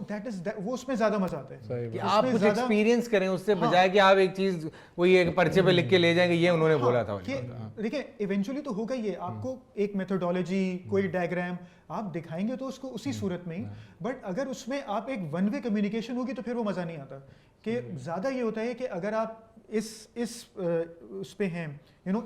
वो उसमें ज्यादा मजा आता है कि आप कुछ एक्सपीरियंस करें उससे, बजाय कि आप एक चीज वो ये पर्चे पे लिख के ले जाएंगे ये उन्होंने बोला था। देखिए इवेंचुअली तो होगा ये, आपको एक मेथोडोलॉजी, कोई डायग्राम आप दिखाएंगे तो उसको उसी सूरत में ही, बट अगर उसमें आप एक वन वे कम्युनिकेशन होगी तो फिर वो मजा नहीं आता। कि ज़्यादा ये होता है कि अगर आप उस पे हैं,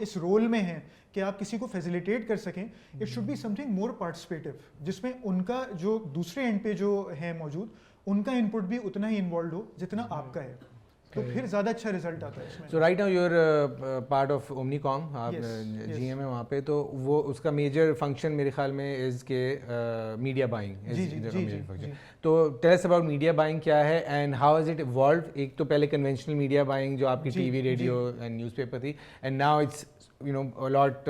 इस रोल में हैं कि आप किसी को फैसिलिटेट कर सकें, it should be something more participative, जिसमें उनका जो दूसरे एंड पे जो है मौजूद, उनका इनपुट भी उतना ही इन्वॉल्व हो जितना आपका है, तो फिर ज़्यादा अच्छा रिजल्ट आता है इसमें। So right now your part of Omnicom, आप जीएम है वहाँ पे, तो वो उसका मेजर फंक्शन मेरे ख्याल में इज़ के मीडिया बाइंग। तो tell us about media buying क्या है and how is it evolve. एक तो पहले कन्वेंशनल मीडिया बाइंग जो आपकी टीवी, रेडियो एंड न्यूज़पेपर थी, and now it's a lot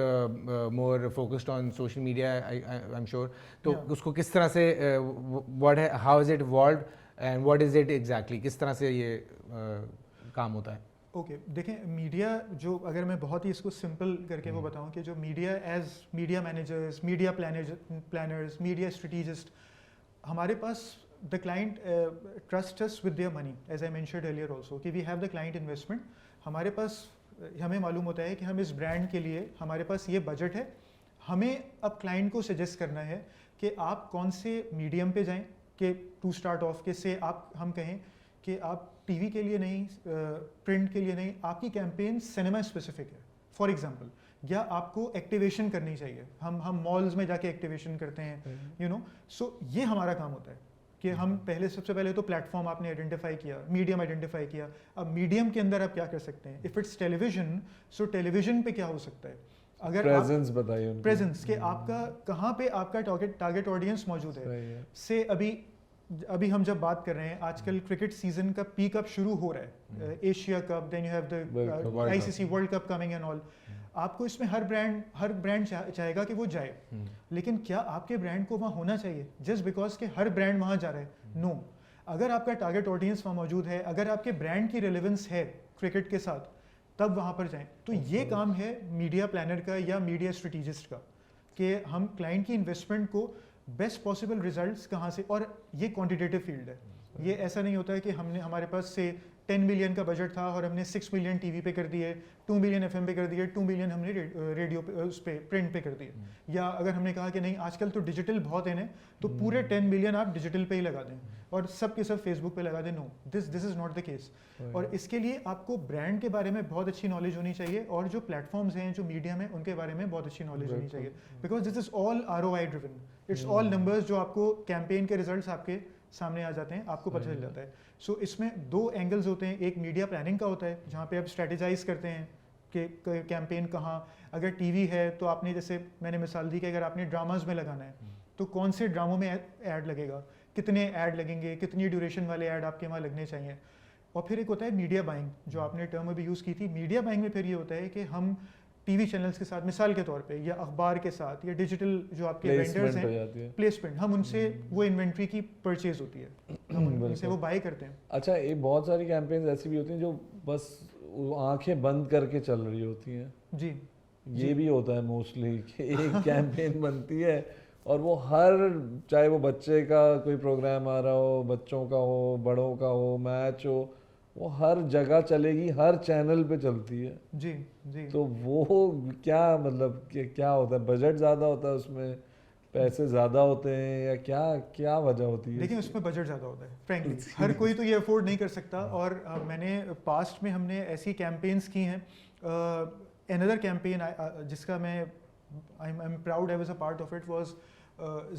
more focused on social media, I'm sure. तो उसको किस तरह से how is it evolved and what is it exactly, किस तरह से ये काम होता है? ओके देखें, मीडिया जो, अगर मैं बहुत ही इसको सिंपल करके वो बताऊं कि जो media as media managers, media planners, media strategists, हमारे पास the client trust us with their money, as I mentioned earlier also, कि we have the client investment. हमारे पास, हमें मालूम होता है कि हम इस ब्रांड के लिए, हमारे पास ये बजट है, हमें अब क्लाइंट को सजेस्ट करना है कि आप कौन से मीडियम पे जाएं, कि टू स्टार्ट ऑफ के से आप, हम कहें कि आप टीवी के लिए नहीं, प्रिंट के लिए नहीं, आपकी कैंपेन सिनेमा स्पेसिफिक है फॉर एग्जांपल, या आपको एक्टिवेशन करनी चाहिए, हम मॉल्स में जाके एक्टिवेशन करते हैं, सो ये हमारा काम होता है कि हम सबसे पहले तो प्लेटफॉर्म आपने आइडेंटिफाई किया, मीडियम आइडेंटिफाई किया, अब मीडियम के अंदर आप क्या कर सकते हैं, if it's television, so television पे क्या हो सकता है, अगर प्रेजेंस बताइए, प्रेजेंस के आपका कहाँ पे आपका टारगेट ऑडियंस मौजूद है। से अभी हम जब बात कर रहे हैं, आजकल क्रिकेट सीजन का पीक अप शुरू हो रहा है, Asia Cup, then you have the ICC World Cup coming and all. आपको इसमें हर ब्रांड चाहेगा कि वो जाए, लेकिन क्या आपके ब्रांड को वहाँ होना चाहिए जस्ट बिकॉज के हर ब्रांड वहाँ जा रहा है? नो। अगर आपका टारगेट ऑडियंस वहाँ मौजूद है, अगर आपके ब्रांड की रिलेवेंस है क्रिकेट के साथ, तब वहाँ पर जाएं। तो ये काम है मीडिया प्लानर का या मीडिया स्ट्रेटेजिस्ट का, कि हम क्लाइंट की इन्वेस्टमेंट को बेस्ट पॉसिबल रिजल्ट्स कहाँ से, और ये क्वांटिटेटिव फील्ड है, ये ऐसा नहीं होता है कि हमारे पास से 10 मिलियन का बजट था और हमने 6 मिलियन टीवी पे कर दिए, 2 मिलियन एफएम पे कर दिए, 2 मिलियन हमने रेडियो पे उस पे प्रिंट पे कर दिए। या अगर हमने कहा कि नहीं आजकल तो डिजिटल बहुत है तो पूरे 10 मिलियन आप डिजिटल पे ही लगा दें और सब के सब फेसबुक पे लगा दें। No, this is not the case. और इसके लिए आपको ब्रांड के बारे में बहुत अच्छी नॉलेज होनी चाहिए और जो प्लेटफॉर्म्स हैं, जो मीडियम है, उनके बारे में बहुत अच्छी नॉलेज होनी चाहिए, because this is all ROI driven. It's all numbers जो आपको कैंपेन के रिजल्ट्स आपके सामने आ जाते हैं, आपको पता चल जाता है। सो इसमें 2 एंगल्स होते हैं। एक मीडिया प्लानिंग का होता है जहाँ पे आप स्ट्रेटेजाइज करते हैं कि कैंपेन कहाँ, अगर टीवी है तो आपने, जैसे मैंने मिसाल दी कि अगर आपने ड्रामाज में लगाना है तो कौन से ड्रामों में ऐड लगेगा, कितने ऐड लगेंगे, कितनी ड्यूरेशन वाले ऐड आपके वहाँ लगने चाहिए। और फिर एक होता है मीडिया बाइंग, जो आपने टर्म अभी यूज़ की थी। मीडिया बाइंग में फिर ये होता है कि हम टीवी चैनल्स के साथ, मिसाल के तौर पे, या अखबार के साथ, या डिजिटल जो आपके वेंडर्स हैं, प्लेसमेंट, हम उनसे वो इन्वेंट्री की परचेज होती है, हम उनसे वो बाय करते हैं। अच्छा, ये बहुत सारी कैंपेन्स ऐसी भी होती हैं जो बस आंखें बंद करके चल रही होती हैं। जी, ये भी होता है मोस्टली कि एक कैंपेन बनती है और वो हर, चाहे वो बच्चे का कोई प्रोग्राम आ रहा हो, बच्चों का हो, बड़ों का हो, मैच हो, वो हर जगह चलेगी, हर चैनल पे चलती है। जी जी। तो वो क्या मतलब क्या होता है? बजट ज़्यादा होता है उसमें, पैसे ज़्यादा होते हैं, या क्या क्या वजह होती है? लेकिन उसमें बजट ज़्यादा होता है फ्रैंकली। हर कोई तो ये अफोर्ड नहीं कर सकता। और मैंने पास्ट में हमने ऐसी कैंपेन्स की हैं। अनदर कैंपेन जिसका मैं I am proud I was a part of it was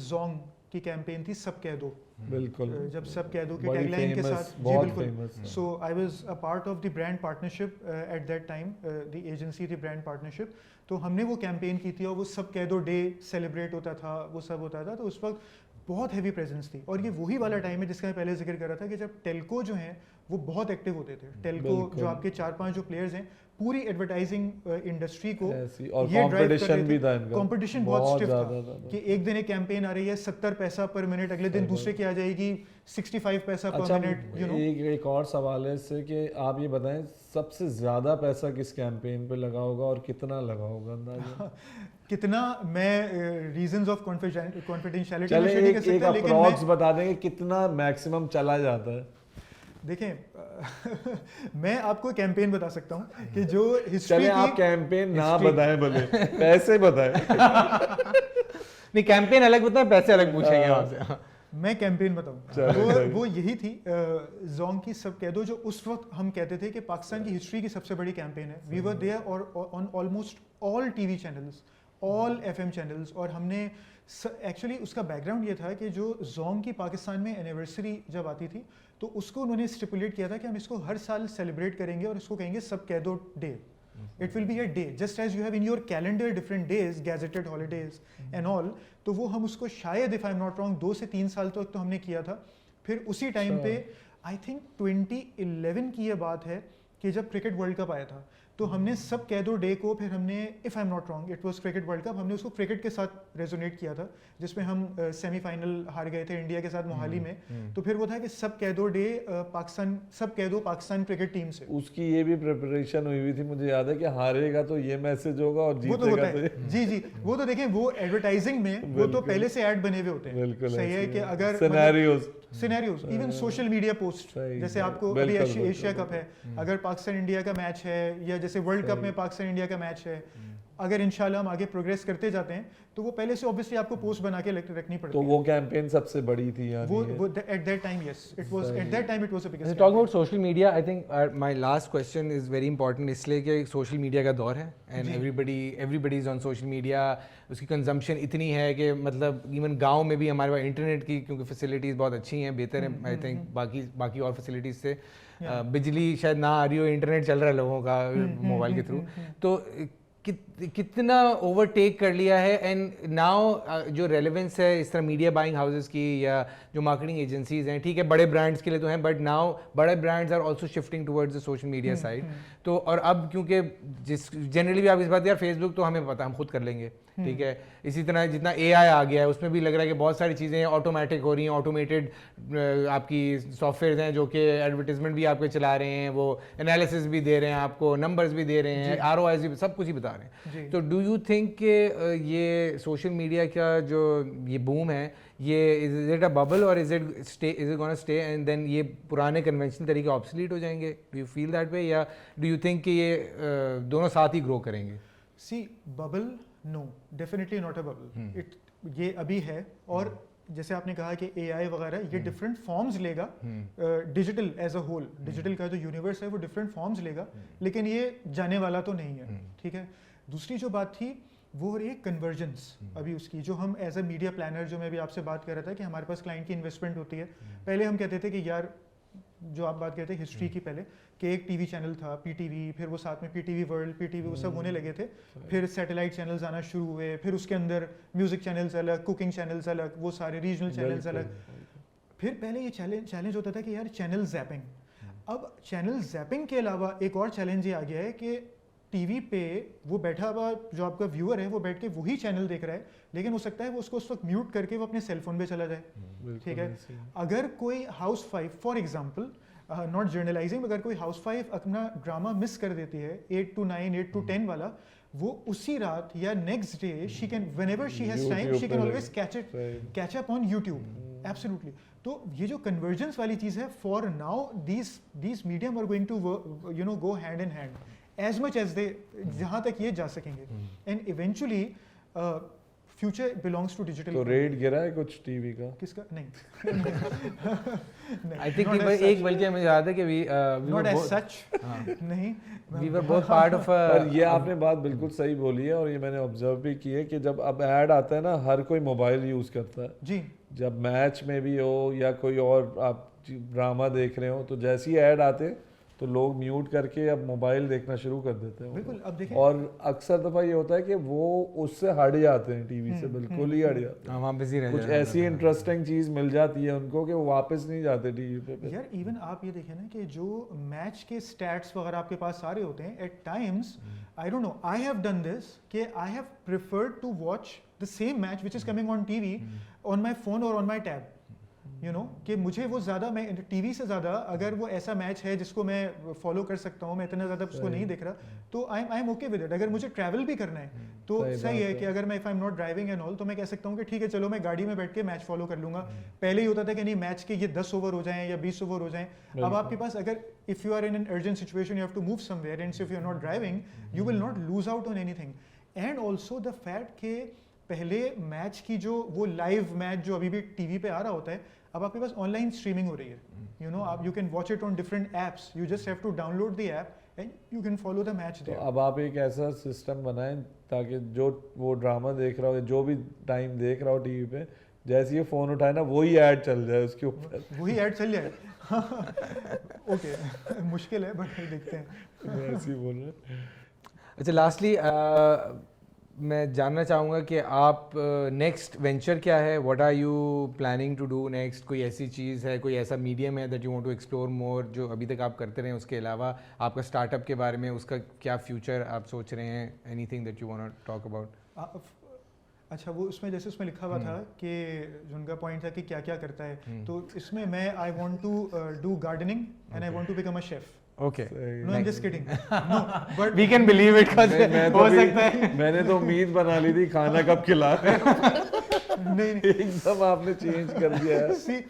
Jong की कैंपेन थी, सब कह दो। बिल्कुल, जब सब कह दो के बड़ी टैगलाइन के famous, साथ, जी बहुत बिल्कुल। famous। So I was a part of the brand partnership at that time, the agency, the brand partnership. तो हमने वो कैंपेन की थी और वो सब कह दो डे सेलिब्रेट होता था, वो सब होता था। तो उस वक्त बहुत हैवी प्रेजेंस थी। और ये वही वाला टाइम है जिसका मैं पहले जिक्र कर रहा था कि जब टेल्को जो हैं वो बहुत एक्टिव होते थे। टेल्को जो आपके 4-5 जो प्लेयर्स हैं, पूरी एडवर्टाइजिंग इंडस्ट्री को और कंपटीशन भी था इनका, कंपटीशन बहुत स्टिफ था ज़्यादा था। कि एक दिन एक कैंपेन आ रही है 70 पैसा पर मिनट, अगले दिन दूसरे की आ जाएगी 65 पैसा अच्छा, पर मिनट, यू नो। एक और सवाल है इससे कि आप ये बताएं सबसे ज्यादा पैसा किस कैंपेन पे लगा होगा और कितना लगा होगा अंदाजा? कितना, मैं रीजंस ऑफ कॉन्फिडेंशियलिटी चले नहीं कर एक सकता, लेकिन अप्रॉक्स बता देंगे कितना मैक्सिमम चला जाता है। देखें मैं आपको कैंपेन बता सकता हूँ कि जो हिस्ट्री चले आप कैंपेन ना बताएं, भले पैसे बताएं। नहीं, कैंपेन अलग बताएं, पैसे अलग पूछेंगे आपसे। मैं कैंपेन बताऊँ, वो यही थी जोंग की सब कह दो, जो उस वक्त हम कहते थे कि पाकिस्तान की हिस्ट्री की सबसे बड़ी कैंपेन है। वी वर देयर और on almost all TV channels, all FM channels. और हमने एक्चुअली उसका बैकग्राउंड ये था कि जो जोंग की पाकिस्तान में एनिवर्सरी जब आती थी तो उसको उन्होंने स्टिपुलेट किया था कि हम इसको हर साल सेलिब्रेट करेंगे और इसको कहेंगे सब कह दो day. It will be a day just as you have in your calendar different days, gazetted holidays and all. तो वो हम उसको शायद, if I am not wrong, 2 से 3 साल तक तो हमने किया था। फिर उसी टाइम पे आई थिंक 2011 की ये बात है कि जब क्रिकेट वर्ल्ड कप आया था तो हमने सब कह दो डे को, फिर हमने, if I am not wrong it was cricket world cup, हमने उसको क्रिकेट के साथ रेजोनेट किया था, जिसमें हम सेमीफाइनल हार गए थे इंडिया के साथ मोहाली में। तो फिर वो था कि सब कह दो डे पाकिस्तान, सब कह दो पाकिस्तान क्रिकेट टीम से। उसकी ये भी प्रिपरेशन हुई थी, मुझे याद है कि हारेगा तो ये मैसेज होगा और वो तो होता जीतेगा है, तो जी जी। वो तो देखें, वो एडवर्टाइजिंग में वो तो पहले से ऐड बने हुए होते हैं। बिल्कुल सही है कि अगर scenarios, even social media post, जैसे आपको अभी एशिया कप है, अगर पाकिस्तान इंडिया का मैच है, या जैसे वर्ल्ड कप में पाकिस्तान इंडिया का मैच है, अगर इंशाल्लाह हम आगे प्रोग्रेस करते जाते हैं तो वो पहले से ऑब्वियसली आपको पोस्ट बना के रखनी पड़ती तो है। वो कैंपेन सबसे बड़ी थी यानी वो at that time, yes, it was at that time, it was a biggest. Talk about social media, I think my last question is very important, इसलिए कि सोशल मीडिया का दौर है and everybody is on social media. उसकी consumption इतनी है कि मतलब इवन गांव में भी हमारे पास इंटरनेट की क्योंकि फैसिलिटीज़ बहुत अच्छी हैं, बेहतर है आई थिंक बाकी और फैसिलिटीज़ से। बिजली शायद ना आ रही हो, इंटरनेट चल रहा है लोगों का मोबाइल के थ्रू। तो कितना ओवरटेक कर लिया है एंड नाउ जो रेलेवेंस है इस तरह मीडिया बाइंग हाउसेस की या जो मार्केटिंग एजेंसीज हैं, ठीक है बड़े ब्रांड्स के लिए तो हैं, बट नाउ बड़े brands are also shifting towards the social media side. तो और अब क्योंकि जिस जनरली भी आप इस बात, यार फेसबुक तो हमें पता, हम खुद कर लेंगे, ठीक है। इसी तरह जितना AI आ गया है उसमें भी लग रहा है कि बहुत सारी चीज़ें ऑटोमेटिक हो रही हैं, ऑटोमेटेड आपकी सॉफ्टवेयर हैं जो कि एडवर्टीजमेंट भी आपके चला रहे हैं, वो एनालिसिस भी दे रहे हैं आपको, नंबर्स भी दे रहे हैं, ROIs भी सब कुछ ही बता रहे हैं। तो डू यू थिंक कि ये सोशल मीडिया का जो ये बूम है, ये इज इट अ बबल और is it gonna stay and then ये पुराने कन्वेंशनल तरीके ऑब्सोलीट हो जाएंगे? Do you feel that way, या डू यू थिंक कि ये दोनों साथ ही ग्रो करेंगे? See bubble, no, definitely not a bubble. It ये अभी है, और जैसे आपने कहा कि AI वगैरह ये डिफरेंट फॉर्म्स लेगा, digital as a whole, digital का जो यूनिवर्स है वो डिफरेंट फॉर्म्स लेगा, लेकिन ये जाने वाला तो नहीं है, ठीक है। दूसरी जो बात थी वो रही कन्वर्जेंस, अभी उसकी जो हम एज अ मीडिया प्लानर, जो मैं भी आपसे बात कर रहा था कि हमारे पास क्लाइंट की इन्वेस्टमेंट होती है। पहले हम कहते थे कि यार, जो आप बात करते थे हिस्ट्री की पहले, कि एक टीवी चैनल था PTV, फिर वो साथ में PTV वर्ल्ड, PTV वो सब होने लगे थे, फिर सैटेलाइट चैनल्स आना शुरू हुए, फिर उसके अंदर म्यूजिक चैनल्स अलग, कुकिंग चैनल्स अलग, वो सारे रीजनल चैनल्स अलग। फिर पहले ये चैलेंज होता था कि यार चैनल जैपिंग। अब चैनल जैपिंग के अलावा एक और चैलेंज ये आ गया है कि टीवी पे वो बैठा हुआ जो आपका व्यूअर है वो बैठ के वही चैनल देख रहा है, लेकिन हो सकता है वो उसको उस वक्त म्यूट करके वो अपने सेलफोन पे चला जाए, ठीक है। अगर कोई house wife, for example, not journalising, अगर कोई हाउस वाइफ अपना ड्रामा मिस कर देती है 8 to 9, 8 to 10 वाला, वो उसी रात या next day she can, whenever she has time, she can always catch up on YouTube. Absolutely. तो ये जो कन्वर्जेंस वाली चीज़ है, for now these medium are going to go hand in hand as much as they, जहाँ तक ये जा सकेंगे, and eventually future belongs to digital. तो रेट गिरा है कुछ टीवी का? किसका? नहीं। I think एक बल्कि मुझे याद है कि we not as such, नहीं, we were both part of a, पर ये आपने बात बिल्कुल सही बोली है, और ये मैंने ऑब्जर्व भी की है कि जब अब ऐड आता है ना, हर कोई मोबाइल यूज करता है जी। जब मैच में भी हो या कोई और आप ड्रामा देख रहे हो, तो जैसे ही ऐड आते हैं तो लोग म्यूट करके अब मोबाइल देखना शुरू कर देते हैं। बिल्कुल। अब देखिए, और अक्सर दफा ये होता है कि वो उससे हट जाते हैं, टीवी से बिल्कुल ही हट जाते हैं, वहाँ बिजी रह कुछ ऐसी इंटरेस्टिंग चीज मिल जाती है उनको कि वो वापस नहीं जाते टीवी पे। यार इवन आप ये देखिए ना कि जो मैच के स्टैट्स वगैरह आपके पास सारे होते हैं, at times, I don't know, I have done this, कि I have preferred to watch the same match which is coming on TV on my phone और on my tab, you know, कि मुझे वो ज़्यादा, मैं टीवी से ज़्यादा अगर वो ऐसा मैच है जिसको मैं फॉलो कर सकता हूँ, मैं इतना ज़्यादा उसको नहीं देख रहा, तो I am okay with it. अगर मुझे ट्रैवल भी करना है तो सही है कि अगर मैं, if I am not driving and all, तो मैं कह सकता हूँ कि ठीक है, चलो मैं गाड़ी में बैठ के मैच फॉलो कर लूँगा। पहले ही होता था कि नहीं, मैच के ये 10 ओवर हो जाएं या 20 ओवर हो जाएं। अब आपके पास, अगर if you are in an urgent situation, you have to move somewhere, and if you are not driving, you will not lose out on anything. And also the fact कि पहले मैच की जो वो लाइव मैच जो अभी भी TV पे आ रहा होता है, अब आपके पास ऑनलाइन स्ट्रीमिंग हो रही है, यू नो, आप you can watch it on different apps, you just have to download the app and you can follow the match there. अब आप एक ऐसा सिस्टम बनाएं ताकि जो वो ड्रामा देख रहा हो, जो भी टाइम देख रहा हो टीवी पे, जैसे ये फोन उठाए ना, वही ऐड चल जाए उसके ऊपर, वही ऐड चल जाए। ओके, मुश्किल है बट देखते हैं। ऐसे ही बोल रहे। अच्छा, लास्टली मैं जानना चाहूँगा कि आप नेक्स्ट वेंचर क्या है, what are you planning to do next? कोई ऐसी चीज़ है, कोई ऐसा मीडियम है that you want to explore more, जो अभी तक आप करते रहे, उसके अलावा आपका स्टार्टअप के बारे में, उसका क्या फ्यूचर आप सोच रहे हैं? Anything that you want to talk about? अच्छा, वो उसमें जैसे उसमें लिखा हुआ था कि जो उनका पॉइंट था कि क्या क्या करता है, तो इसमें मैं, I want to do gardening and I want to become a chef. Okay. No, I'm just kidding. No, but We can believe it because हो सकता है। मैंने तो उम्मीद बना ली थी खाना कब खिला रहे हो। नहीं, एकदम आपने चेंज कर दिया है। See,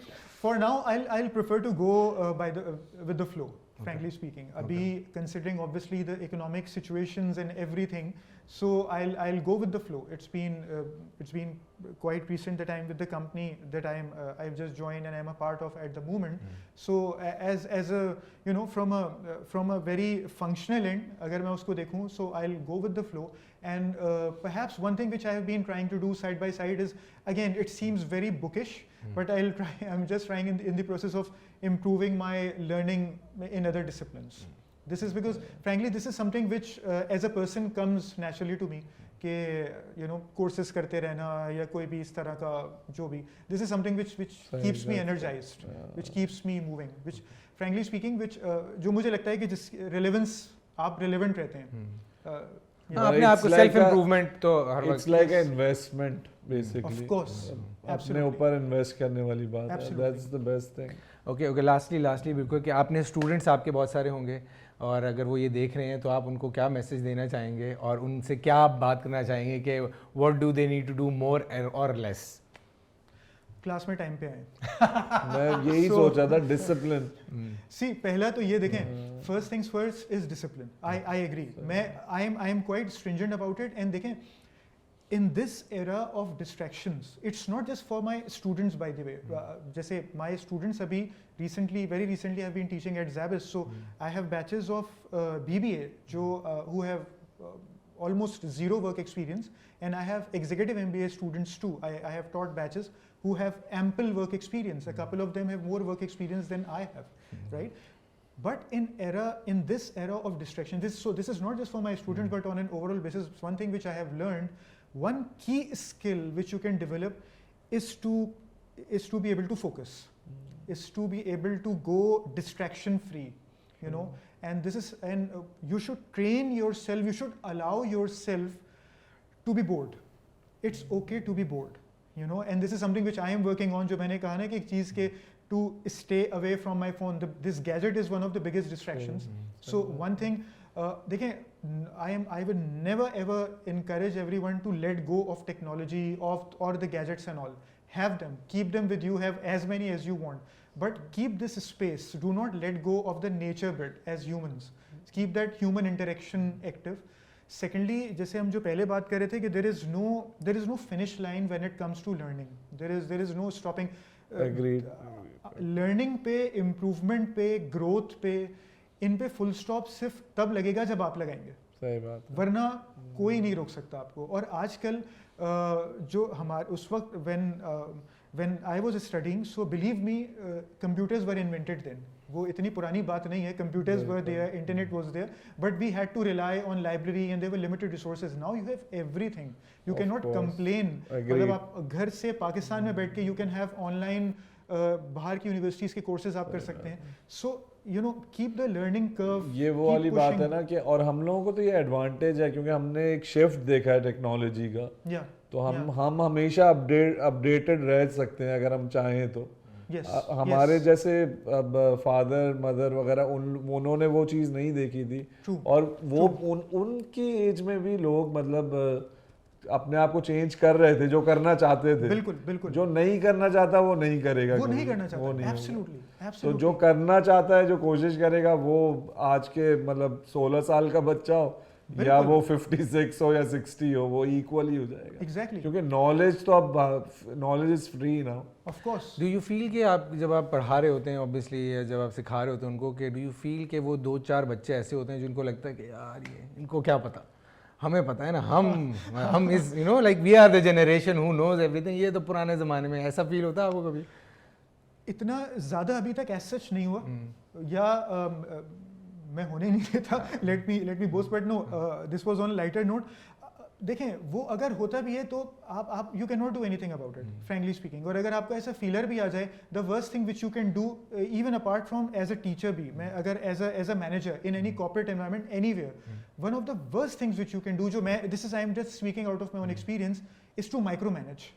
for now, I'll prefer to go with the flow. Frankly speaking, abhi considering obviously the economic situations and everything, so I'll go with the flow. It's been quite recent that I'm with the company that I've just joined and I'm a part of at the moment. So as a, you know, from a very functional end, agar main usko dekhu, so I'll go with the flow. And perhaps one thing which I have been trying to do side by side is, again, it seems very bookish, but I'll try. I'm just trying in the process of improving my learning in other disciplines. This is because, frankly, this is something which as a person comes naturally to me, कि you know, courses करते रहना या कोई भी इस तरह का जो भी, this is something which keeps me energized, which keeps me moving, which frankly speaking, which जो मुझे लगता है कि जिस relevance, आप relevant रहते हैं, हाँ, अपने आप को सेल्फ इम्प्रूवमेंट तो हर वक्त it's like an investment basically, Of course, अपने absolutely. ऊपर इन्वेस्ट करने वाली बात है, Absolutely. That's the best thing. Okay lastly बिल्कुल कि आपने स्टूडेंट्स आपके बहुत सारे होंगे और अगर वो ये देख रहे हैं तो आप उनको क्या मैसेज देना चाहेंगे और उनसे क्या आप बात करना चाहेंगे कि what do they need to do more और लेस? क्लास में टाइम पे आए। मैं यही सोचा था, डिसिप्लिन। सी पहला तो ये देखें, first things first is discipline. I agree, मैं I am quite stringent about it. And देखें, in this era of distractions, it's not just for my students, by the way. जैसे my students अभी very recently have been teaching at Zabis, so I have batches of BBA जो who have almost zero work experience, and I have executive MBA students too. I have taught batches who have ample work experience. A couple of them have more work experience than I have, right? But in this era of distraction, this is not just for my students, but on an overall basis, one thing which I have learned, one key skill which you can develop is to be able to focus, is to be able to go distraction free, you know. And you should train yourself, you should allow yourself to be bored. It's okay to be bored, you know. And this is something which I am working on. जो मैंने कहा ना कि एक चीज़ के to stay away from my phone. This gadget is one of the biggest distractions. So one thing, देखें, I would never ever encourage everyone to let go of technology or the gadgets and all. Have them, keep them with you, have as many as you want, but keep this space. Do not let go of the nature bit as humans. Keep that human interaction active. Secondly, जैसे हम जो पहले बात कर रहे थे कि there is no finish line when it comes to learning. There is no stopping. Agreed. Learning पे, इम्प्रूवमेंट पे, ग्रोथ पे, इन पे फुल स्टॉप सिर्फ तब लगेगा जब आप लगाएंगे, सही बात है। वरना कोई नहीं रोक सकता आपको। और आजकल जो हमारे उस वक्त when I was studying, so believe me, computers were invented then. वो इतनी पुरानी बात नहीं है, computers were there, internet was there, but we had to rely on library and there were limited resources. Now you have everything. You cannot complain. मतलब आप घर से पाकिस्तान में बैठ के you can have online बाहर की यूनिवर्सिटीज के कोर्सेज आप कर सकते हैं. So you know keep the learning curve. ये वो वाली बात है ना कि और हम लोगों को तो ये एडवांटेज है क्योंकि हमने एक शिफ्ट देखा है टेक्नोलॉजी का. तो हम हमेशा अपडेटेड रह सकते हैं अगर हम चाहें तो. हमारे जैसे अब फादर मदर वगैरह उन्होंने वो चीज़ नहीं देखी थी. और वो उनकी एज में भी लोग मतलब अपने आप को चेंज कर रहे थे जो करना चाहते थे. बिल्कुल बिल्कुल. जो नहीं करना चाहता वो नहीं करेगा. वो नहीं करना चाहता. एब्सोल्युटली. तो जो करना चाहता है जो कोशिश करेगा वो आज के मतलब 16 साल का बच्चा हो या वो 56 हो या 60 हो वो इक्वली हो जाएगा. एग्जैक्टली. क्योंकि नॉलेज तो अब knowledge is free now. Of course. Do you feel कि आप जब आप पढ़ा रहे होते हैं ऑब्वियसली या जब आप सिखा रहे होते हैं उनको कि डू यू फील कि वो 2-4 बच्चे ऐसे होते हैं जिनको लगता है कि यार ये इनको क्या पता, हमें पता है ना, हम इस you know like we are the generation who knows everything. ये तो पुराने ज़माने में. ऐसा फील होता है आपको कभी? इतना ज़्यादा अभी तक एज सच नहीं हुआ या मैं होने नहीं देता. Let me boast but no this was on lighter note. देखें वो अगर होता भी है तो आप you can not do anything about it frankly speaking. और अगर आपको ऐसा फीलर भी आ जाए the worst thing which you can do even apart from as a teacher भी, मैं अगर as a manager in any corporate environment anywhere, one of the worst things which you can do, जो मैं this is I am just speaking out of my own experience, is to micromanage.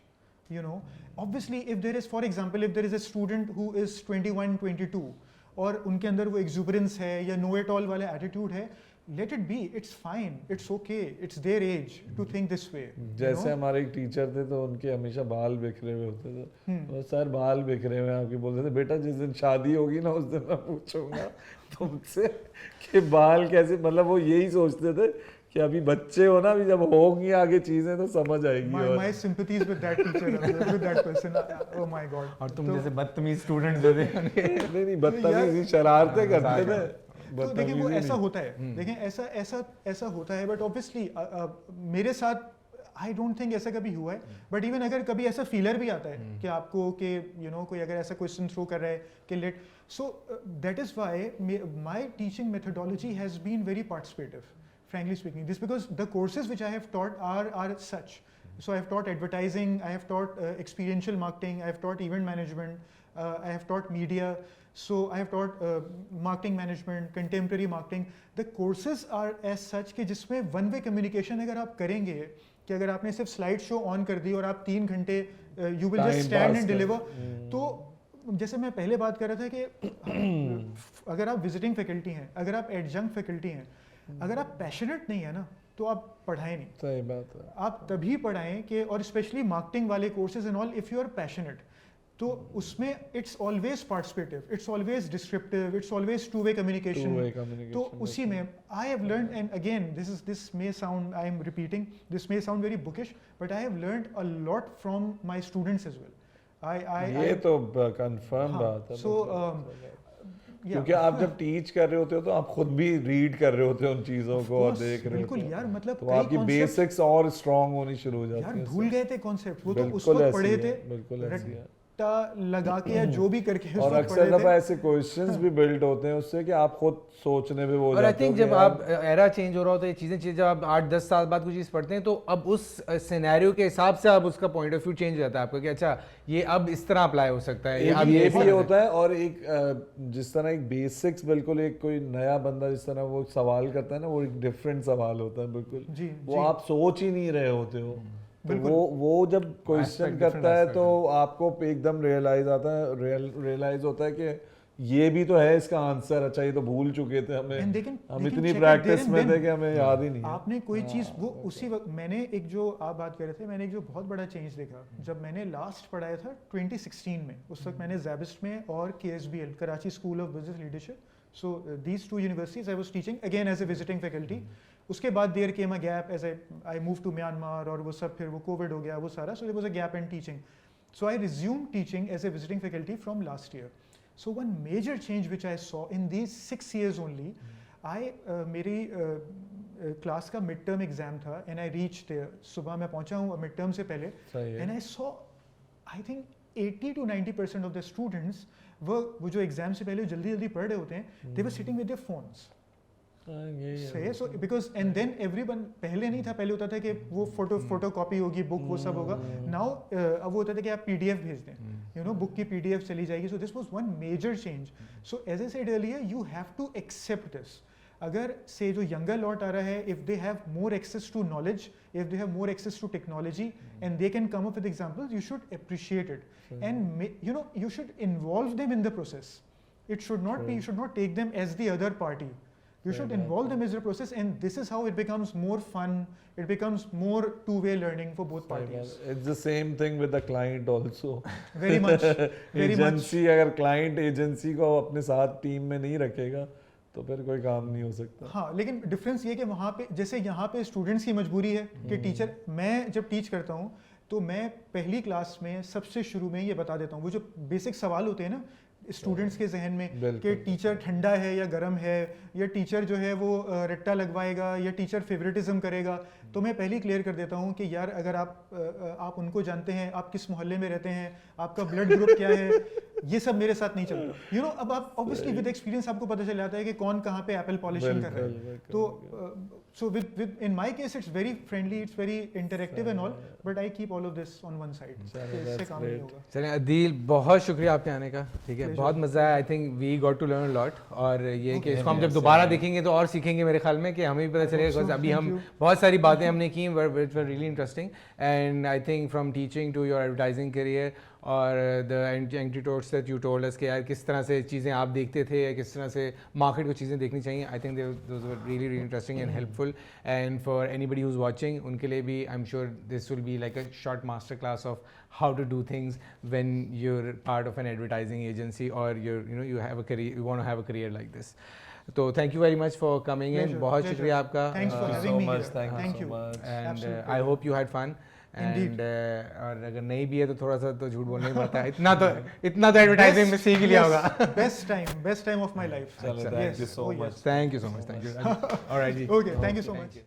You know, obviously if there is, for example, if there is a student who is 21-22 और उनके अंदर वो exuberance है या know it all वाला attitude है, let it be, it's fine, it's okay, it's their age to think this way. जैसे हमारे एक टीचर थे तो उनके हमेशा बाल बिखरे हुए होते थे. तो सर बाल बिखरे हुए आपके बोलते थे बेटा जिस दिन शादी होगी ना उस दिन मैं पूछूंगा तुमसे कि बाल कैसे, मतलब वो यही सोचते थे कि अभी बच्चे हो ना, अभी जब होंगी आगे चीजें तो समझ आएगी. My sympathies with that teacher, with that person. Oh my God. और तुम जैसे बदतमीज स्टूडेंट जो थे नहीं बदतमीजी शरारतें करते थे. तो देखिए वो ऐसा होता है. देखें ऐसा होता है. बट ऑब्वियसली मेरे साथ आई डोंट थिंक ऐसा कभी हुआ है. बट इवन अगर कभी ऐसा फीलर भी आता है कि आपको कि यू नो कोई अगर ऐसा क्वेश्चन थ्रो कर रहा है कि लेट, so that is why my teaching methodology has been very participative, frankly speaking. This because the courses which I have taught are such So I have taught advertising, I have taught experiential marketing, I have taught event management, I have taught media. So I have taught marketing management, contemporary marketing. The courses are as such कि जिसमें one way communication अगर आप करेंगे कि अगर आपने सिर्फ slide show on कर दी और आप 3 घंटे you will just stand and deliver, तो जैसे मैं पहले बात कर रहा था कि अगर आप विजिटिंग फैकल्टी हैं, अगर आप एडजंक्ट फैकल्टी हैं, अगर आप पैशनेट नहीं है ना तो आप पढ़ाएं नहीं. सही बात है. आप तभी पढ़ाएं कि, और स्पेशली मार्केटिंग वाले courses and all, if you are passionate तो उसमें it's always participative, it's always descriptive, it's always two way communication. तो उसी में I have learn, and again this may sound, I am repeating, this may sound very bookish, but I have learn a lot from my students as well. ये तो confirm बात है. सो क्योंकि आप जब टीच कर रहे होते हो तो आप खुद भी रीड कर रहे होते हो उन चीजों को और देख रहे बिल्कुल होते हो. यार, मतलब तो आपकी बेसिक्स और स्ट्रांग होनी शुरू हो जाती यार है. भूल गए थे कॉन्सेप्ट, वो तो उस बिल्कुल वक्त ऐसी पढ़े है, थे, बिल्कुल ऐसी है. रट्टा लगा के या जो भी करके उस और वक्त अक्सर पढ़े दफा थे. ऐसे क्वेश्चंस भी बिल्ड होते हैं उससे कि आप खुद सोचने पे वो हो और आई जाते हो थिंक कि जब आप एरा चेंज हो रहा होता है, चीज़ें जब आप 8-10 साल बाद कोई चीज़ पढ़ते हैं तो अब उस सिनेरियो के हिसाब से आप उसका पॉइंट ऑफ व्यू चेंज हो जाता है आपका कि अच्छा ये अब इस तरह अप्लाई हो सकता है, एक अब ये इस भी तरह होता है. और एक जिस तरह एक बेसिक्स, बिल्कुल एक कोई नया बंदा जिस तरह वो सवाल करता है ना, वो एक डिफरेंट सवाल होता है बिल्कुल. जी, वो जी. आप सोच ही नहीं रहे होते हो. तो बिल्कुल. वो जब क्वेश्चन Aspect, करता different है aspect तो आपको एकदम रियलाइज होता है कि ये भी तो है इसका आंसर. अच्छा ये तो भूल चुके थे हमें, And they can- हम they can इतनी check it practice there and में थे then. कि हमें याद ही नहीं है. आपने कोई चीज़ वो उसी वक्त, मैंने एक जो आप बात कर रहे थे, मैंने एक जो बहुत बड़ा चेंज देखा जब मैंने लास्ट पढ़ाया था 2016 में. उस वक्त मैंने ज़ैबिस्ट में और KSBL, Karachi School of Business Leadership, so these 2 universities I was teaching again as a visiting faculty. उसके बाद there came a gap as I move to Myanmar, और वो सब फिर वो कोविड हो गया वो सारा, so there was a gap in teaching. So I resumed teaching as a visiting faculty from last year. So one major change which I saw in these 6 years only, मेरी क्लास का mid term exam था and I reach there. सुबह मैं पहुंचा हूँ mid term से पहले, and I saw I think 80 to 90% of the students वो जो एग्जाम से पहले जल्दी जल्दी पढ़ रहे होते हैं, they were sitting with their phones. सही. So because and then everyone, पहले नहीं था, पहले होता था कि वो फोटो कॉपी होगी, बुक वो सब होगा. नाउ अब वो होता था कि आप PDF भेज दें, यू नो, बुक की PDF चली जाएगी. So this was one major change. So as I said earlier, you have to accept this. अगर से जो यंगर लॉट आ रहा है, if they have more access to knowledge, if they have more access to technology and they can come up with examples, you should appreciate it and you know you should involve them in the process. It should not be, you should not take them as the other party. You should involve them as a process, and this is how it becomes more fun. It becomes more two-way learning for both parties. It's the same thing with the client also. Very much, very much. Agency, अगर client agency को अपने साथ team में नहीं रखेगा तो फिर कोई काम नहीं हो सकता. हाँ, लेकिन डिफरेंस ये कि वहाँ पे, जैसे यहाँ पे स्टूडेंट्स की मजबूरी है कि टीचर, मैं जब टीच करता हूँ तो मैं पहली क्लास में सबसे शुरू में ये बता देता हूँ, वो जो बेसिक सवाल होते हैं ना स्टूडेंट्स के जहन में कि टीचर ठंडा है या गर्म है, या टीचर जो है वो रट्टा लगवाएगा, या टीचर फेवरेटिज्म करेगा, तो मैं पहले ही क्लियर कर देता हूँ कि यार अगर आप उनको जानते हैं, आप किस मोहल्ले में रहते हैं, आपका ब्लड ग्रुप क्या है, ये सब मेरे साथ नहीं चलता. यू नो, अब आप ऑब्वियसली विद एक्सपीरियंस आपको पता चल जाता है कि कौन कहाँ पे एप्पल पॉलिशिंग कर रहा है. तो so with in my case it's very friendly, it's very interactive and all, but I keep all of this on one side. इससे काम नहीं होगा. चलें अदील, बहुत शुक्रिया आपके आने का. ठीक है, बहुत मज़ा आया. I think we got to learn lot. और ये कि इसको हम जब दोबारा देखेंगे तो और सीखेंगे मेरे ख्याल में, कि हमें भी पता चलेगा, बिकॉज अभी हम बहुत सारी बातें हमने की which were really interesting. And I think from teaching to your advertising career और the antidotes that you told us कि यार किस तरह से चीज़ें आप देखते थे, या किस तरह से मार्केट को चीज़ें देखनी चाहिए. I think those were really really interesting and helpful. And for anybody who is watching, उनके लिए भी I am sure this will be like a short master class of how to do things when you are part of an advertising agency और you have a career, you want to have a career like this. तो thank you very much for coming in. बहुत शुक्रिया आपका. Thanks for having me here. Thank you. And I hope you had fun. And और अगर नहीं भी है तो थोड़ा सा तो झूठ बोलना ही पड़ता है. इतना तो एडवर्टाइजिंग में सीख लिया होगा. Best time of my life. Thank you so much. Thank you so much. Thank you. All right, ji. Okay, thank you so much.